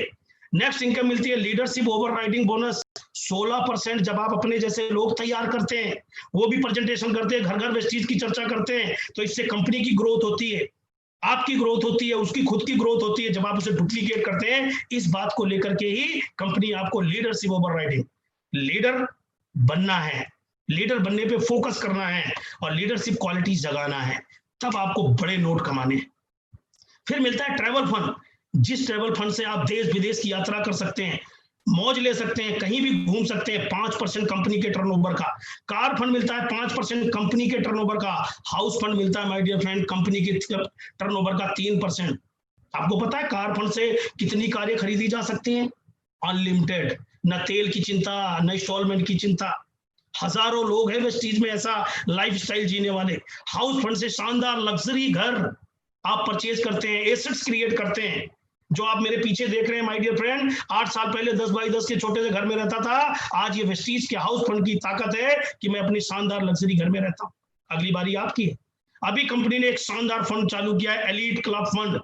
नेक्स्ट इनकम मिलती है लीडरशिप ओवरराइडिंग बोनस, 16%। जब आप अपने जैसे लोग तैयार करते हैं, वो भी प्रेजेंटेशन करते हैं, घर घर वेस्टीज की चर्चा करते हैं, तो इससे कंपनी की ग्रोथ होती है, आपकी ग्रोथ होती है, उसकी खुद की ग्रोथ होती है। जब आप उसे डुप्लीकेट करते हैं, इस बात को लेकर के ही कंपनी आपको लीडरशिप ओवरराइडिंग, लीडर बनना है, लीडर बनने पे फोकस करना है और लीडरशिप क्वालिटीज जगाना है, तब आपको बड़े नोट कमाने हैं। फिर मिलता है ट्रैवल फंड, जिस ट्रैवल फंड से आप देश विदेश की यात्रा कर सकते हैं, मौज ले सकते हैं, कहीं भी घूम सकते हैं, 5% कंपनी के टर्नओवर का। कार फंड मिलता है 5% कंपनी के टर्नओवर का। हाउस फंड मिलता है माय डियर फ्रेंड कंपनी के टर्नओवर का 3%। आपको पता है कार फंड से कितनी कारें खरीदी जा सकती हैं? अनलिमिटेड, न तेल की चिंता, न इंस्टॉलमेंट की चिंता। हजारों लोग हैं वेस्टीज में ऐसा लाइफस्टाइल जीने वाले। हाउस फंड से शानदार लग्जरी घर आप परचेज करते हैं, एसेट्स क्रिएट करते हैं। जो आप मेरे पीछे देख रहे हैं माय डियर फ्रेंड, 8 साल पहले 10 बाई 10 के छोटे से घर में रहता था, आज ये वेस्टीज के हाउस फंड की ताकत है कि मैं अपनी शानदार लग्जरी घर में रहता हूं। अगली बारी आपकी है। अभी कंपनी ने एक शानदार फंड चालू किया है, एलीट क्लब फंड।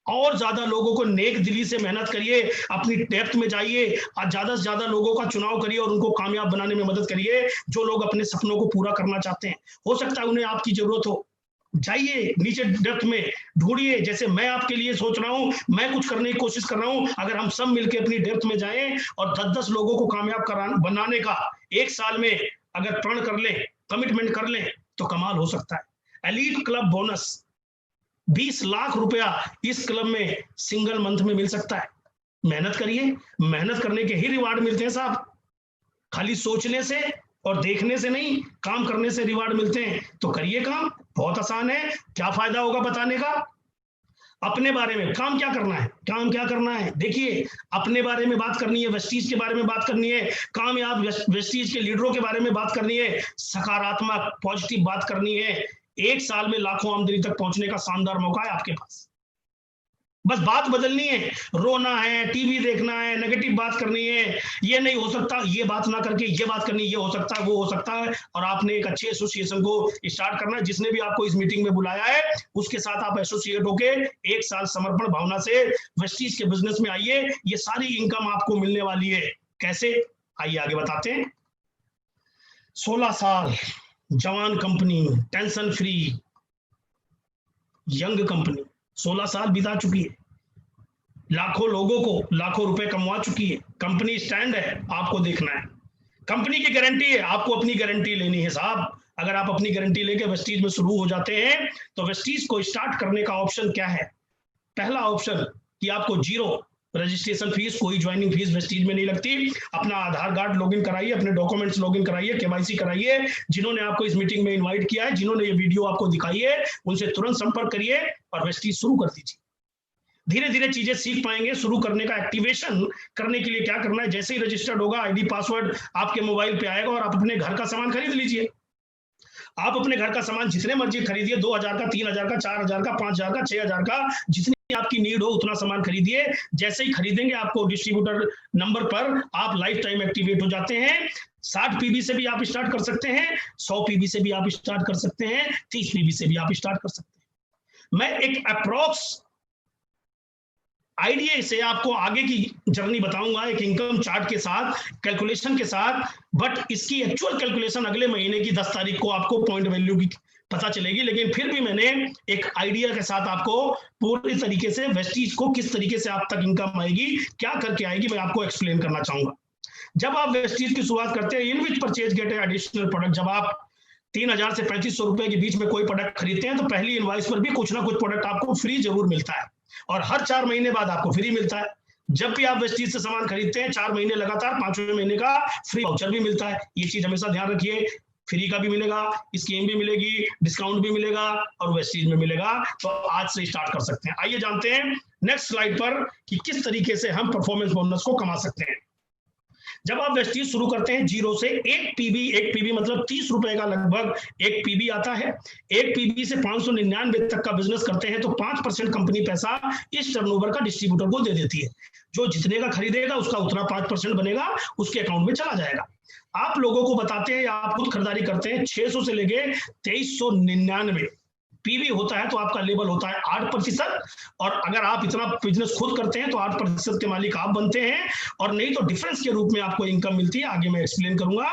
और ज्यादा लोगों को नेक दिली से मेहनत करिए, अपनी डेप्थ में जाइए, ज्यादा से ज्यादा लोगों का चुनाव करिए और उनको कामयाब बनाने में मदद करिए। जो लोग अपने सपनों को पूरा करना चाहते हैं, हो सकता है उन्हें आपकी जरूरत हो, जाइए नीचे डेप्थ में ढूंढिए। जैसे मैं आपके लिए सोच रहा हूं, मैं कुछ करने की कोशिश कर रहा हूं, अगर हम सब मिलकर अपनी डेप्थ में जाएं और 10-10 लोगों को कामयाब बनाने का 1 साल में अगर प्रण कर लें, कमिटमेंट कर लें, तो कमाल हो सकता है। एलीट क्लब बोनस 20 लाख रुपया इस क्लब में सिंगल मंथ में मिल सकता है। मेहनत करिए, मेहनत करने के ही रिवार्ड मिलते हैं साहब, खाली सोचने से और देखने से नहीं, काम करने से रिवार्ड मिलते हैं। तो करिए काम, बहुत आसान है। क्या फायदा होगा बताने का? अपने बारे में काम क्या करना है, काम क्या करना है, देखिए अपने बारे में बात करनी है, वेस्टीज के बारे में बात करनी है, कामयाब वेस्टीज के लीडरों के बारे में बात करनी है, सकारात्मक पॉजिटिव बात करनी है। 1 साल में लाखों आमदनी तक पहुंचने का शानदार मौका है आपके पास। बस बात बदलनी है, रोना है, टीवी देखना है, नेगेटिव बात करनी है, ये नहीं हो सकता, ये बात ना करके ये बात करनी, ये हो सकता है, वो हो सकता है। और आपने एक अच्छे एसोसिएशन को स्टार्ट करना है। जिसने भी आपको इस मीटिंग में बुलाया है उसके साथ आप एसोसिएट होके 1 साल समर्पण भावना से वेस्टीज के बिजनेस में आइए। ये सारी इनकम आपको मिलने वाली है। कैसे? आइए आगे बताते हैं। 16 साल जवान company, tension free young company, 16 साल बिता चुकी है, लाखों लोगों को लाखों रुपए कमवा चुकी है। कंपनी स्टैंड है, आपको देखना है। कंपनी की गारंटी है, आपको अपनी गारंटी लेनी है साहब। अगर आप अपनी गारंटी लेके वेस्टीज में शुरू हो जाते हैं तो वेस्टीज को स्टार्ट करने का ऑप्शन क्या है? पहला ऑप्शन कि आपको 0 रजिस्ट्रेशन फीस, कोई ज्वाइनिंग फीस वेस्टीज में नहीं लगती। अपना आधार कार्ड लॉगिन कराइए, अपने डॉक्यूमेंट्स लॉगिन कराइए, केवाईसी कराइए। जिन्होंने आपको इस मीटिंग में इनवाइट किया है, जिन्होंने ये वीडियो आपको दिखाई है, उनसे तुरंत संपर्क करिए और वेस्टीज शुरू कर दीजिए। धीरे धीरे चीजें सीख पाएंगे। शुरू करने का एक्टिवेशन करने के लिए क्या करना है, जैसे ही रजिस्टर्ड होगा आईडी पासवर्ड आपके मोबाइल पे आएगा और आप अपने घर का सामान खरीद लीजिए। आप अपने घर का सामान जितने मर्जी खरीदिए, 2000 का, 3000 का, 4000 का, 5000 का, 6000 का, जितनी आपकी नीड हो उतना सामान खरीदिए। जैसे ही खरीदेंगे आपको डिस्ट्रीब्यूटर नंबर पर आप लाइफ टाइम एक्टिवेट हो जाते हैं। 60 पीबी से भी आप स्टार्ट कर सकते हैं, 100 पीबी से भी आप स्टार्ट कर सकते हैं, 30 पीबी से भी आप स्टार्ट कर सकते हैं। मैं एक अप्रोक्स आइडिया से आपको आगे की जर्नी बताऊंगा, एक इनकम चार्ट के साथ, कैलकुलेशन के साथ, बट इसकी एक्चुअल कैलकुलेशन अगले महीने की 10 तारीख को आपको पॉइंट वैल्यू की पता चलेगी। लेकिन फिर भी मैंने एक आइडिया के साथ आपको पूरी तरीके से वेस्टीज को किस तरीके से आप तक इनकम आएगी, क्या करके आएगी, मैं आपको एक्सप्लेन करना चाहूंगा। जब आप वेस्टीज की शुरुआत करते हैं, इन विच परचेज गेट एडिशनल प्रोडक्ट, जब आप 3000 से 3500 रुपए के बीच में कोई प्रोडक्ट खरीदते हैं तो पहली इनवॉइस पर भी कुछ ना कुछ प्रोडक्ट आपको फ्री जरूर मिलता है, और हर 4 महीने बाद आपको फ्री मिलता है। जब भी आप वेस्टीज से सामान खरीदते हैं 4 महीने लगातार 5वें महीने का फ्री वाउचर भी मिलता है। ये चीज हमेशा ध्यान रखिए, फ्री का भी मिलेगा, स्कीम भी मिलेगी, डिस्काउंट भी मिलेगा और वेस्टीज में मिलेगा। तो आज से स्टार्ट कर सकते हैं। आइए जानते हैं नेक्स्ट स्लाइड पर कि किस तरीके से हम परफॉर्मेंस बोनस को कमा सकते हैं। जब आप वेस्टीज शुरू करते हैं जीरो से, एक पीबी मतलब 30 रुपए का लगभग एक पीबी आता है। एक पीबी से 599 तक का बिजनेस करते हैं तो 5% कंपनी पैसा इस टर्नओवर का डिस्ट्रीब्यूटर को दे देती है। जो जितने का खरीदेगा उसका उतना 5% बनेगा, उसके अकाउंट में चला जाएगा। आप लोगों को बताते हैं, आप खुद खरीदारी करते हैं, 600 से लेके 2399 पीवी होता है तो आपका लेवल होता है 8%। और अगर आप इतना बिजनेस खुद करते हैं तो 8% के मालिक आप बनते हैं, और नहीं तो डिफरेंस के रूप में आपको इनकम मिलती है। आगे मैं एक्सप्लेन करूंगा।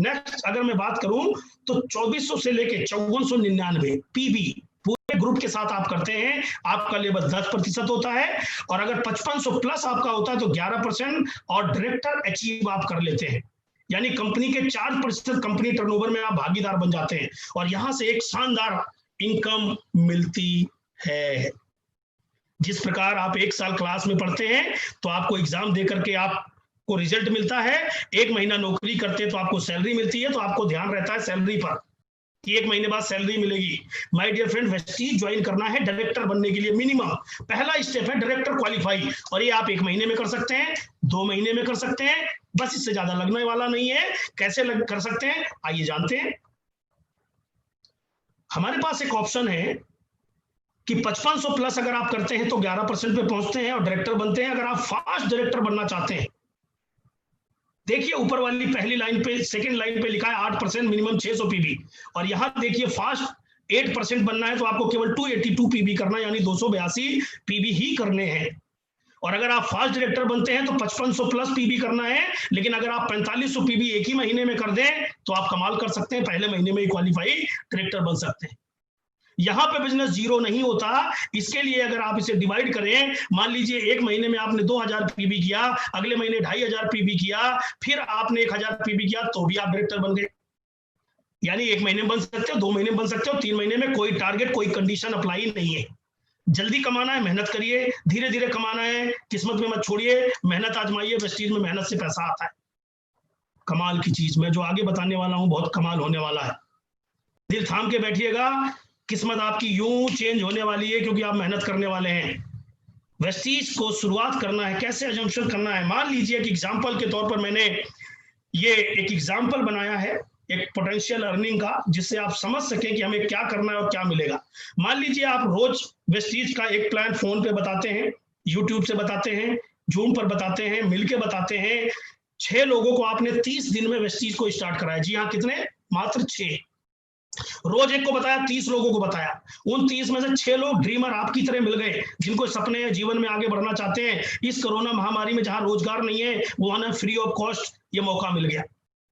नेक्स्ट अगर मैं बात करूं तो 2400 से लेके 5499 पीवी पूरे ग्रुप के साथ आप करते हैं, आपका लेवल 10% होता है। और अगर 5500 प्लस आपका होता है तो 11% और डायरेक्टर अचीव आप कर लेते हैं, यानी कंपनी के 4% कंपनी टर्नओवर में आप भागीदार बन जाते हैं, और यहां से एक शानदार इनकम मिलती है। जिस प्रकार आप 1 साल क्लास में पढ़ते हैं तो आपको एग्जाम दे करके आपको रिजल्ट मिलता है, 1 महीना नौकरी करते हैं तो आपको सैलरी मिलती है, तो आपको ध्यान रहता है सैलरी पर कि 1 महीने बाद सैलरी मिलेगी। My dear friend, Vestige join करना है डायरेक्टर बनने के लिए मिनिमम पहला स्टेप है डायरेक्टर क्वालिफाई, और ये आप 1 महीने में कर सकते हैं, 2 महीने में कर सकते हैं, बस इससे ज्यादा लगने वाला नहीं है। कैसे कर सकते हैं आइए जानते हैं। हमारे पास एक ऑप्शन है कि 5500 प्लस अगर आप करते हैं तो 11% पे पहुंचते हैं और डायरेक्टर बनते हैं। अगर आप फास्ट डायरेक्टर बनना चाहते हैं, देखिए ऊपर वाली पहली लाइन पे, सेकंड लाइन पे लिखा है 8% मिनिमम 600 पीबी, और यहां देखिए फास्ट 8% बनना है तो आपको केवल 282 पीबी करना, यानी 282 पीबी ही करने हैं। और अगर आप फास्ट डायरेक्टर बनते हैं तो 5500 प्लस पीबी करना है, लेकिन अगर आप 4500 पीबी एक ही महीने में कर दें तो आप कमाल कर सकते हैं, पहले महीने में ही क्वालिफाई डायरेक्टर बन सकते हैं। यहां पे बिजनेस जीरो नहीं होता, इसके लिए अगर आप इसे डिवाइड करें, मान लीजिए 1 महीने में आपने 2000 पीबी किया, अगले महीने 2500 पीबी किया, फिर आपने 1000 पीबी किया, तो भी आप डायरेक्टर बन गए। यानी 1 महीने में बन सकते हो, 2 महीने में बन सकते हो, 3 महीने में, कोई टारगेट कोई कंडीशन अप्लाई नहीं है। जल्दी कमाना है, मेहनत करिए, धीरे धीरे कमाना है, किस्मत में मत छोड़िए, मेहनत आजमाइए। वेस्टीज में मेहनत से पैसा आता है, कमाल की चीज। मैं जो आगे बताने वाला हूं बहुत कमाल होने वाला है, दिल थाम के बैठिएगा, किस्मत आपकी यूं चेंज होने वाली है क्योंकि आप मेहनत करने वाले हैं। वेस्टीज को शुरुआत करना है, कैसे अजम्पशन करना है। मान लीजिए कि एग्जाम्पल के तौर पर मैंने ये एक एग्जाम्पल बनाया है एक पोटेंशियल अर्निंग का, जिससे आप समझ सकें कि हमें क्या करना है और क्या मिलेगा। मान लीजिए आप रोज वेस्टीज का एक प्लान फोन पे बताते हैं, यूट्यूब से बताते हैं, जूम पर बताते हैं, मिलके बताते हैं। 6 लोगों को आपने 30 दिन में वेस्टीज को स्टार्ट कराया। जी हाँ, कितने? मात्र 6। रोज एक को बताया, 30 लोगों को बताया। उन 30 में से 6 लोग ड्रीमर आपकी तरह मिल गए, जिनको सपने हैं, जीवन में आगे बढ़ना चाहते हैं। इस कोरोना महामारी में जहां रोजगार नहीं है वहां ना फ्री ऑफ कॉस्ट ये मौका मिल गया,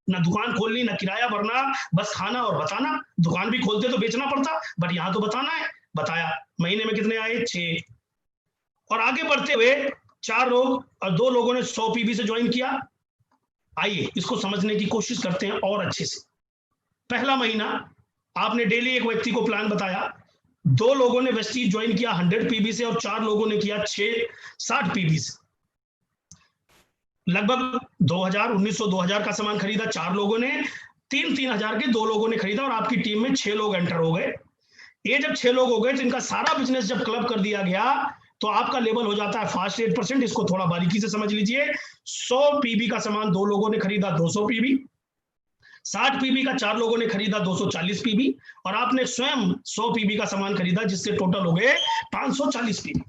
ना दुकान खोलनी, ना किराया भरना, बस खाना और बताना। दुकान भी खोलते तो बेचना पड़ता, बट यहाँ तो बताना है। बताया, महीने में कितने आए? 6। और आगे बढ़ते हुए 4 लोग और 2 लोगों ने 100 पीबी से ज्वाइन किया। आइए इसको समझने की कोशिश करते हैं और अच्छे से। पहला महीना आपने डेली एक व्यक्ति को प्लान बताया, 2 लोगों ने वेस्टीज ज्वाइन किया 100 पीबी से और 4 लोगों ने किया 60 पीबी से। लगभग 1900-2000 का सामान खरीदा 4 लोगों ने, 3000 के 2 लोगों ने खरीदा, और आपकी टीम में 6 लोग एंटर हो गए। ये जब 6 लोग हो गए तो इनका सारा बिजनेस जब क्लब कर दिया गया तो आपका लेवल हो जाता है फास्ट 8%। इसको थोड़ा बारीकी से समझ लीजिए। 100 पीबी का सामान 2 लोगों ने खरीदा 200 पीबी, 60 पीबी का 4 लोगों ने खरीदा 240 पीबी, और आपने स्वयं 100 पीबी का सामान खरीदा, जिससे टोटल हो गए 540 पीबी।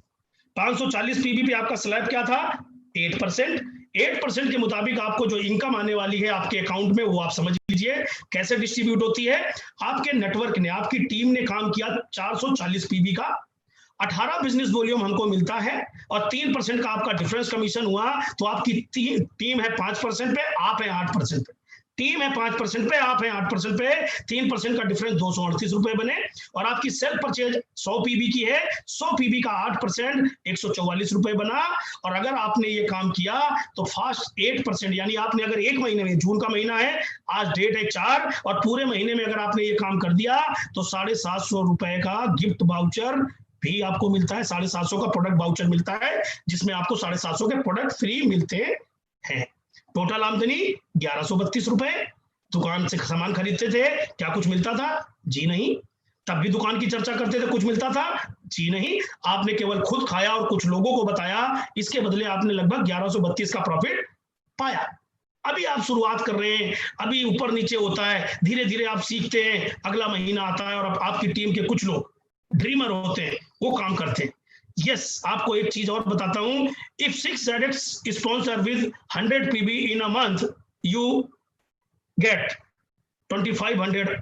540 पीबी पे आपका स्लैब क्या था? 8%। 8% के मुताबिक आपको जो इनकम आने वाली है आपके अकाउंट में, वो आप समझ लीजिए कैसे डिस्ट्रीब्यूट होती है। आपके नेटवर्क ने, आपकी टीम ने काम किया 440 पीबी का, 18 बिजनेस वॉल्यूम हमको मिलता है, और 3% का आपका डिफरेंस कमीशन हुआ। तो आपकी टीम है 5% पे, आप है 8% पे। टीम है 5% पे, आप है 8% पे, 3% का डिफरेंस 238 रुपए बने। और आपकी सेल्फ परचेज 100 पीबी की है, 100 पीबी का 8% 144 रुपए बना। और अगर आपने ये काम किया तो फास्ट 8%, यानी आपने अगर एक महीने में, जून का महीना है, आज डेट है 4, और पूरे महीने में अगर आपने ये काम कर दिया तो 750 रुपए का गिफ्ट वाउचर भी आपको मिलता है। 750 का प्रोडक्ट वाउचर मिलता है, जिसमें आपको 750 के प्रोडक्ट फ्री मिलते हैं। टोटल आमदनी 1132 रुपए। दुकान से सामान खरीदते थे, क्या कुछ मिलता था? जी नहीं। तब भी दुकान की चर्चा करते थे, कुछ मिलता था? जी नहीं। आपने केवल खुद खाया और कुछ लोगों को बताया, इसके बदले आपने लगभग 1132 का प्रॉफिट पाया। अभी आप शुरुआत कर रहे हैं, अभी ऊपर नीचे होता है, धीरे धीरे आप सीखते हैं, अगला महीना आता है और अब आपकी टीम के कुछ लोग ड्रीमर होते हैं, वो काम करते हैं। यस, आपको एक चीज और बताता हूं, if 6 addicts sponsor with 100 PB in a month, you get 2500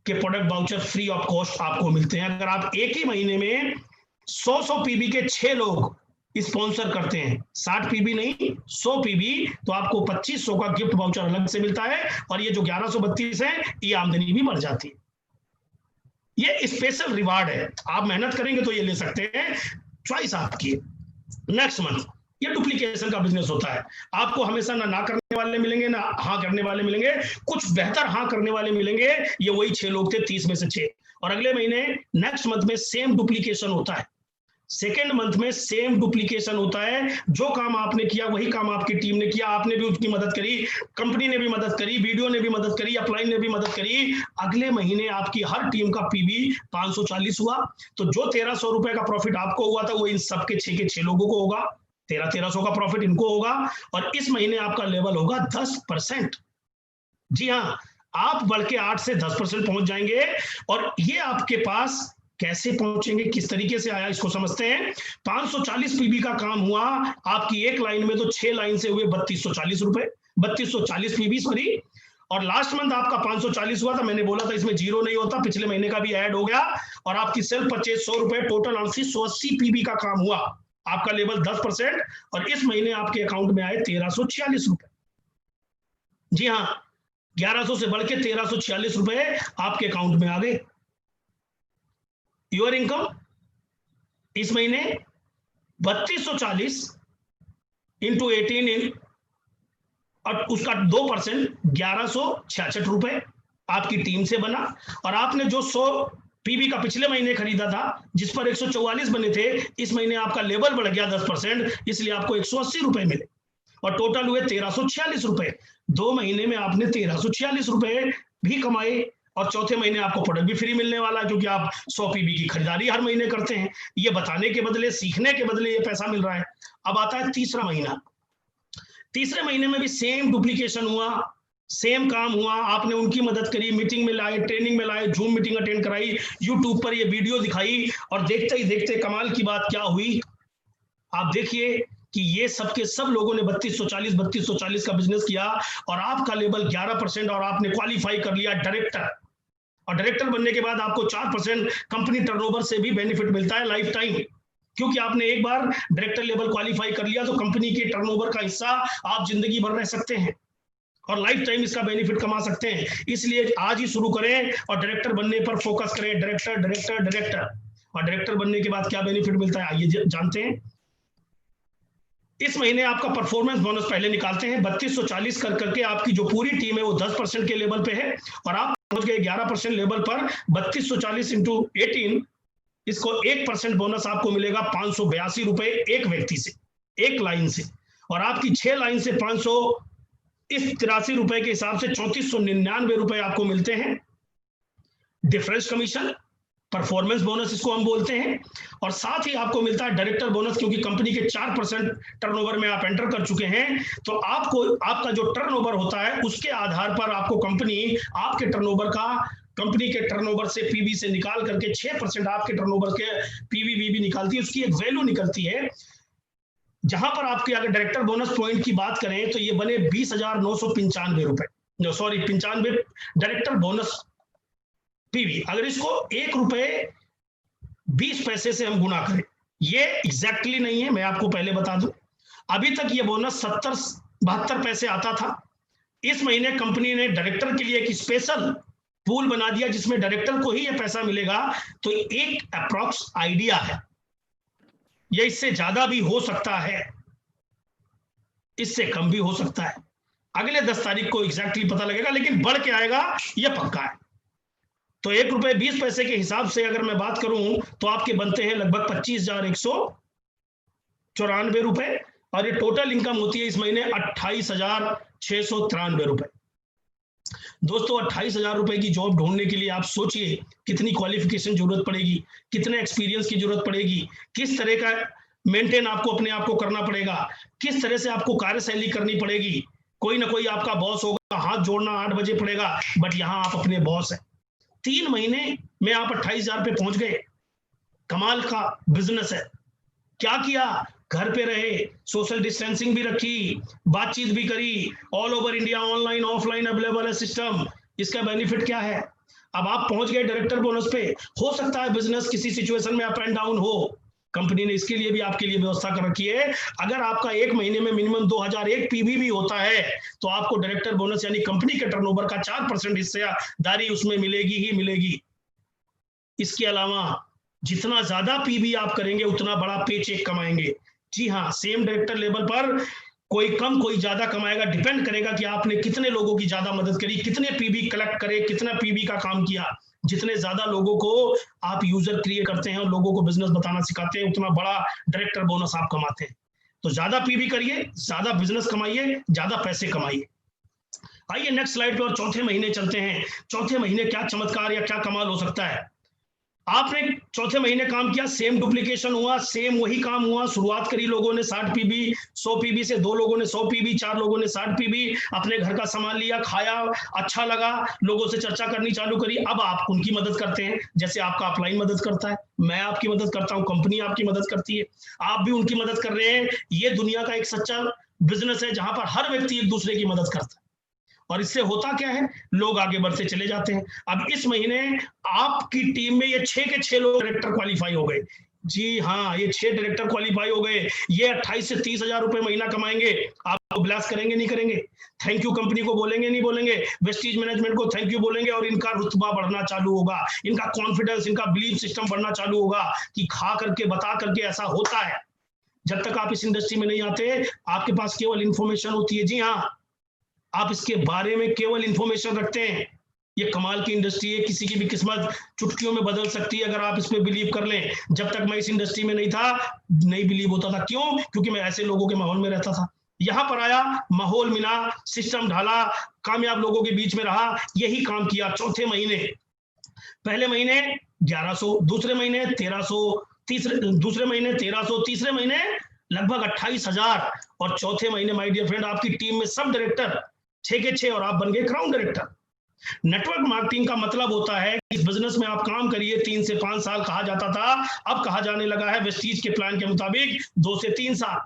के product voucher free of cost आपको मिलते हैं। अगर आप एक ही महीने में 100 पीबी के 6 लोग स्पॉन्सर करते हैं, 60 पीबी नहीं 100 पीबी, तो आपको 2500 का गिफ्ट वाउचर अलग से मिलता है, और ये जो 1132 है, ये आमदनी भी बढ़ जाती है। ये स्पेशल रिवार्ड है, आप मेहनत करेंगे तो ये ले सकते हैं, चॉइस आपकी। नेक्स्ट मंथ ये डुप्लीकेशन का बिजनेस होता है। आपको हमेशा ना करने वाले मिलेंगे, ना हाँ करने वाले मिलेंगे, कुछ बेहतर हाँ करने वाले मिलेंगे। ये वही 6 लोग थे, 30 में से 6। और अगले महीने नेक्स्ट मंथ में सेम डुप्लीकेशन होता है, सेकेंड मंथ में सेम डुप्लीकेशन होता है। जो काम आपने किया वही काम आपकी टीम ने किया, आपने भी उसकी मदद करी, कंपनी ने भी मदद करी, वीडियो ने भी मदद करी, अपलाइन ने भी मदद करी। अगले महीने आपकी हर टीम का पीबी 540 हुआ। तो जो 1300 रुपए का प्रॉफिट आपको हुआ था, वो इन सबके 6 के 6 लोगों को होगा। 1300 का प्रॉफिट इनको होगा, और इस महीने आपका लेवल होगा 10%। जी हाँ, आप बढ़ के 8 से 10% पहुंच जाएंगे। और ये आपके पास कैसे पहुंचेंगे, किस तरीके से आया, इसको समझते हैं। 540 पीबी का काम हुआ आपकी एक लाइन में, तो 6 लाइन से हुए 3240 रुपए, 3240 पीबी, सॉरी। और लास्ट मंथ आपका 540 हुआ था, मैंने बोला था इसमें जीरो नहीं होता, पिछले महीने का भी ऐड हो गया। और आपकी सेल्फ परचेज 100 रुपए, टोटल 180 पीबी का काम हुआ, आपका लेवल 10%। और इस महीने आपके अकाउंट में आए 1346 रुपए। जी हाँ, 1100 से बढ़ के 1346 रुपए आपके अकाउंट में आ गए। योर इनकम इस महीने 3240 इंटू 18 और उसका 2% 1166 रुपए आपकी टीम से बना। और आपने जो 100 पीबी का पिछले महीने खरीदा था, जिस पर 144 बने थे, इस महीने आपका लेवल बढ़ गया 10%, इसलिए आपको 180 रुपए मिले, और टोटल हुए 1346 रुपए। 2 महीने में आपने 1346 रुपए भी कमाए, और चौथे महीने आपको प्रोडक्ट भी फ्री मिलने वाला है, क्योंकि आप 100 पीबी की खरीदारी हर महीने करते हैं। ये बताने के बदले, सीखने के बदले ये पैसा मिल रहा है। अब आता है तीसरा महीना। तीसरे महीने में भी सेम डुप्लीकेशन हुआ, सेम काम हुआ, आपने उनकी मदद करी, मीटिंग में लाए, ट्रेनिंग में लाए, जूम मीटिंग अटेंड कराई, यूट्यूब पर ये वीडियो दिखाई, और देखते ही देखते कमाल की बात क्या हुई, आप देखिए कि ये सबके सब लोगों ने 3240 का बिजनेस किया, और आपका लेवल 11%, और आपने क्वालिफाई कर लिया डायरेक्टर। और डायरेक्टर बनने के बाद आपको 4% कंपनी टर्नओवर से भी बेनिफिट मिलता है लाइफ टाइम, क्योंकि आपने एक बार डायरेक्टर लेवल क्वालिफाई कर लिया, तो कंपनी के टर्नओवर का हिस्सा आप जिंदगी भर रह सकते हैं, और लाइफ टाइम इसका बेनिफिट कमा सकते हैं। इसलिए आज ही शुरू करें और डायरेक्टर बनने पर फोकस करें। Director director director. और डायरेक्टर बनने के बाद क्या बेनिफिट मिलता है, आइए जानते हैं। इस महीने आपका परफॉर्मेंस बोनस पहले निकालते हैं। 3240 कर करके आपकी जो पूरी टीम है वो 10% के लेवल पे है, और आप पहुंच गए 11% लेवल पर। 3240 इंटू 18, इसको 1% बोनस आपको मिलेगा 582 रुपए एक व्यक्ति से, एक लाइन से। और आपकी 6 लाइन से 583 रुपए के हिसाब से 3499 रुपए आपको मिलते हैं डिफरेंस कमीशन। परफॉर्मेंस बोनस इसको हम बोलते हैं, और साथ ही आपको मिलता है डायरेक्टर बोनस, क्योंकि कंपनी के 4% टर्नओवर में आप एंटर कर चुके हैं, तो आपको आपका जो टर्नओवर होता है उसके आधार पर आपको कंपनी आपके टर्नओवर का, कंपनी के टर्नओवर से पीवी से निकाल करके 6% आपके टर्नओवर के पीवी निकालती है, उसकी एक वैल्यू निकलती है। जहां पर आपके अगर डायरेक्टर बोनस पॉइंट की बात करें तो ये बने 20,995 रुपए, सॉरी 95 डायरेक्टर बोनस पीवी। अगर इसको 1 रुपए 20 पैसे से हम गुना करें, ये एग्जैक्टली नहीं है, मैं आपको पहले बता दूं, अभी तक ये बोनस 72 पैसे आता था। इस महीने कंपनी ने डायरेक्टर के लिए एक स्पेशल पूल बना दिया जिसमें डायरेक्टर को ही ये पैसा मिलेगा। तो एक अप्रॉक्स आइडिया है, ये इससे ज्यादा भी हो सकता है, इससे कम भी हो सकता है, अगले 10 तारीख को एग्जैक्टली पता लगेगा, लेकिन बढ़ के आएगा यह पक्का है। तो 1 रुपए 20 पैसे के हिसाब से अगर मैं बात करूं तो आपके बनते हैं लगभग 25,194 रुपए, और ये टोटल इनकम होती है इस महीने 28,693 रुपए। दोस्तों 28,000 रुपए की जॉब ढूंढने के लिए आप सोचिए कितनी क्वालिफिकेशन जरूरत पड़ेगी, कितने एक्सपीरियंस की जरूरत पड़ेगी, किस तरह का मेंटेन आपको अपने आप को करना पड़ेगा, किस तरह से आपको कार्यशैली करनी पड़ेगी। कोई ना कोई आपका बॉस होगा, हाथ जोड़ना 8 बजे पड़ेगा, बट यहां आप अपने बॉस हैं। 3 महीने में आप 28,000 पे पहुंच गए, कमाल का बिजनेस है। क्या किया, घर पे रहे, सोशल डिस्टेंसिंग भी रखी, बातचीत भी करी, all over India online offline available है सिस्टम। इसका बेनिफिट क्या है, अब आप पहुंच गए डायरेक्टर बोनस पे। हो सकता है बिजनेस किसी सिचुएशन में अप एंड डाउन हो, कंपनी ने इसके लिए भी आपके लिए व्यवस्था कर रखी है। अगर आपका 1 महीने में मिनिमम 2001 पीवी भी होता है तो आपको डायरेक्टर बोनस यानी कंपनी के टर्नओवर का 4% हिस्सेदारी उसमें मिलेगी ही मिलेगी। इसके अलावा जितना ज्यादा पीवी आप करेंगे उतना बड़ा पे चेक कमाएंगे। जी हाँ, सेम डायरेक्टर लेवल पर कोई कम कोई ज्यादा कमाएगा, डिपेंड करेगा कि आपने कितने लोगों की ज्यादा मदद करी, कितने पीवी कलेक्ट करे, कितना पीवी का काम किया। जितने ज्यादा लोगों को आप यूजर क्रिएट करते हैं और लोगों को बिजनेस बताना सिखाते हैं, उतना बड़ा डायरेक्टर बोनस आप कमाते हैं। तो ज्यादा पीवी करिए, ज्यादा बिजनेस कमाइए, ज्यादा पैसे कमाइए। आइए नेक्स्ट स्लाइड पे और चौथे महीने चलते हैं। चौथे महीने क्या चमत्कार या क्या कमाल हो सकता है। आपने चौथे महीने काम किया, सेम डुप्लीकेशन हुआ, सेम वही काम हुआ। शुरुआत करी लोगों ने 60 पीबी 100 पीबी से, 2 लोगों ने 100 पीबी, 4 लोगों ने 60 पीबी, अपने घर का सामान लिया, खाया, अच्छा लगा, लोगों से चर्चा करनी चालू करी। अब आप उनकी मदद करते हैं, जैसे आपका अपलाइन मदद करता है, मैं आपकी मदद करता हूं, कंपनी आपकी मदद करती है, आप भी उनकी मदद कर रहे हैं। ये दुनिया का एक सच्चा बिजनेस है जहां पर हर व्यक्ति एक दूसरे की मदद करता है, और इससे होता क्या है, लोग आगे बढ़ते चले जाते हैं। अब इस महीने आपकी टीम में ये 6 के 6 लोग डायरेक्टर क्वालिफाई हो गए। जी हाँ, ये 6 डायरेक्टर क्वालिफाई हो गए। ये 28 से 30,000 रुपए महीना कमाएंगे। आप ब्लास्ट करेंगे नहीं करेंगे, थैंक यू कंपनी को बोलेंगे नहीं बोलेंगे, वेस्टीज मैनेजमेंट को थैंक यू बोलेंगे, और इनका रुतबा बढ़ना चालू होगा, इनका कॉन्फिडेंस, इनका बिलीफ सिस्टम बढ़ना चालू होगा कि खा करके बता करके ऐसा होता है। जब तक आप इस इंडस्ट्री में नहीं आते आपके पास केवल इंफॉर्मेशन होती है। जी हाँ, आप इसके बारे में केवल इंफॉर्मेशन रखते हैं। ये कमाल की इंडस्ट्री है, किसी की भी किस्मत चुटकियों में बदल सकती है अगर आप इस पे बिलीव कर लें। जब तक मैं इस इंडस्ट्री में नहीं था, नहीं बिलीव होता था। क्यों? क्योंकि मैं ऐसे लोगों के माहौल में रहता था। यहां पर आया, माहौल मिला, सिस्टम ढाला, कामयाब लोगों के बीच में रहा, यही काम किया। चौथे महीने, पहले महीने 1100, दूसरे महीने 1300, दूसरे महीने 1300, तीसरे महीने लगभग 28,000, और चौथे महीने माय डियर फ्रेंड आपकी टीम में सब डायरेक्टर 6 के 6 और आप बन गए क्राउन डायरेक्टर। नेटवर्क मार्केटिंग का मतलब होता है कि इस बिजनेस में आप काम करिए। 3 से 5 साल कहा जाता था, अब कहा जाने लगा है वेस्टीज के प्लान के मुताबिक 2 से 3 साल।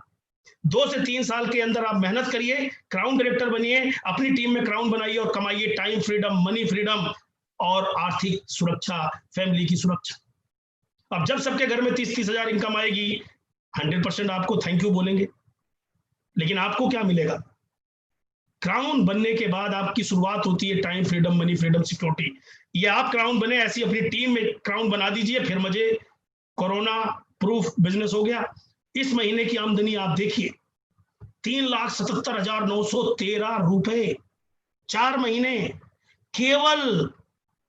2 से 3 साल के अंदर आप मेहनत करिए, क्राउन डायरेक्टर बनिए, अपनी टीम में क्राउन बनाइए और कमाइए टाइम फ्रीडम, मनी फ्रीडम और आर्थिक सुरक्षा, फैमिली की सुरक्षा। अब जब सबके घर में 30,000 इनकम आएगी, 100% आपको थैंक यू बोलेंगे, लेकिन आपको क्या मिलेगा? क्राउन बनने के बाद आपकी शुरुआत होती है time freedom, money freedom, security. ये आप क्राउन बने, ऐसी अपनी टीम में क्राउन बना दीजिए, फिर मजे। कोरोना प्रूफ बिजनेस हो गया। इस महीने की आमदनी आप देखिए, 3,77,913 रुपए। 4 महीने, केवल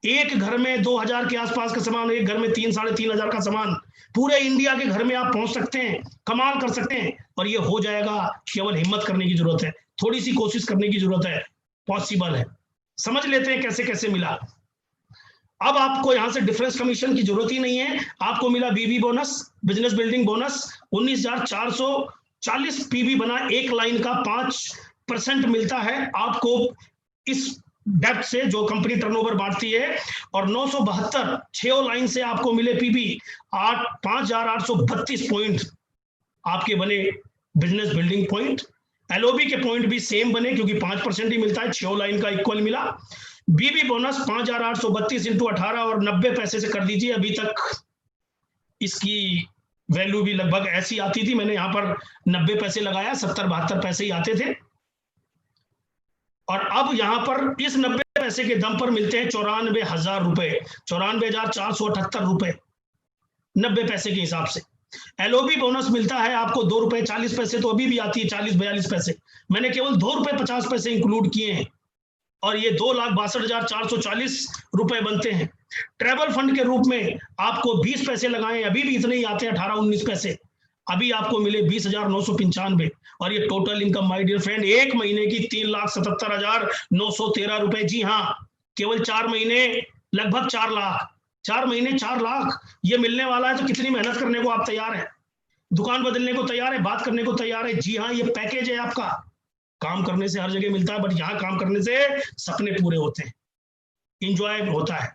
एक घर में 2,000 के आसपास का सामान, एक घर में 3 साढ़े 3,000 का सामान, पूरे इंडिया के घर में आप पहुंच सकते हैं, कमाल कर सकते हैं। और ये हो जाएगा, केवल हिम्मत करने की जरूरत है, थोड़ी सी कोशिश करने की जरूरत है, पॉसिबल है। समझ लेते हैं कैसे कैसे मिला। अब आपको यहां से डिफरेंस कमीशन की जरूरत ही नहीं है, आपको मिला BB bonus, business building bonus 19,440 PB बना, एक लाइन का 5% मिलता है आपको इस डेप्थ से जो कंपनी टर्नओवर बांटती है, और 972 6 लाइन से आपको मिले पीबी 5,832 पॉइंट आपके बने बिजनेस बिल्डिंग पॉइंट। एलओबी के पॉइंट भी सेम बने क्योंकि 5% ही मिलता है, 6 लाइन का इक्वल मिला। बीबी बोनस 5,832 इंटू 18 और 90 पैसे से कर दीजिए, अभी तक इसकी वैल्यू भी लगभग ऐसी आती थी, मैंने यहां पर 90 पैसे लगाया, 70-72 पैसे ही आते थे, और अब यहां पर इस 90 पैसे के दम पर मिलते हैं 94,000 रुपए, 94,478 रुपए 90 पैसे के हिसाब से। एलओबी बोनस मिलता है आपको 2 रुपए 40 पैसे, तो अभी भी आती है 40-42 पैसे, मैंने केवल 2 रुपए 50 पैसे इंक्लूड किए हैं, और ये 2,62,440 रुपए बनते हैं। ट्रैवल फंड के रूप में आपको 20 पैसे लगाए, अभी भी इतने ही आते हैं 18-19 पैसे, अभी आपको मिले 20,995, और ये total income my dear friend एक महीने की 3,77,913 रुपए। जी हाँ, केवल 4 महीने लगभग 4 लाख, 4 महीने 4 लाख ये मिलने वाला है, तो कितनी मेहनत करने को आप तैयार हैं, दुकान बदलने को तैयार है, बात करने को तैयार है। जी हाँ, ये पैकेज है आपका, काम करने से हर जगह मिलता है, बट यहां काम करने से सपने पूरे होते हैं, इंजॉय होता है,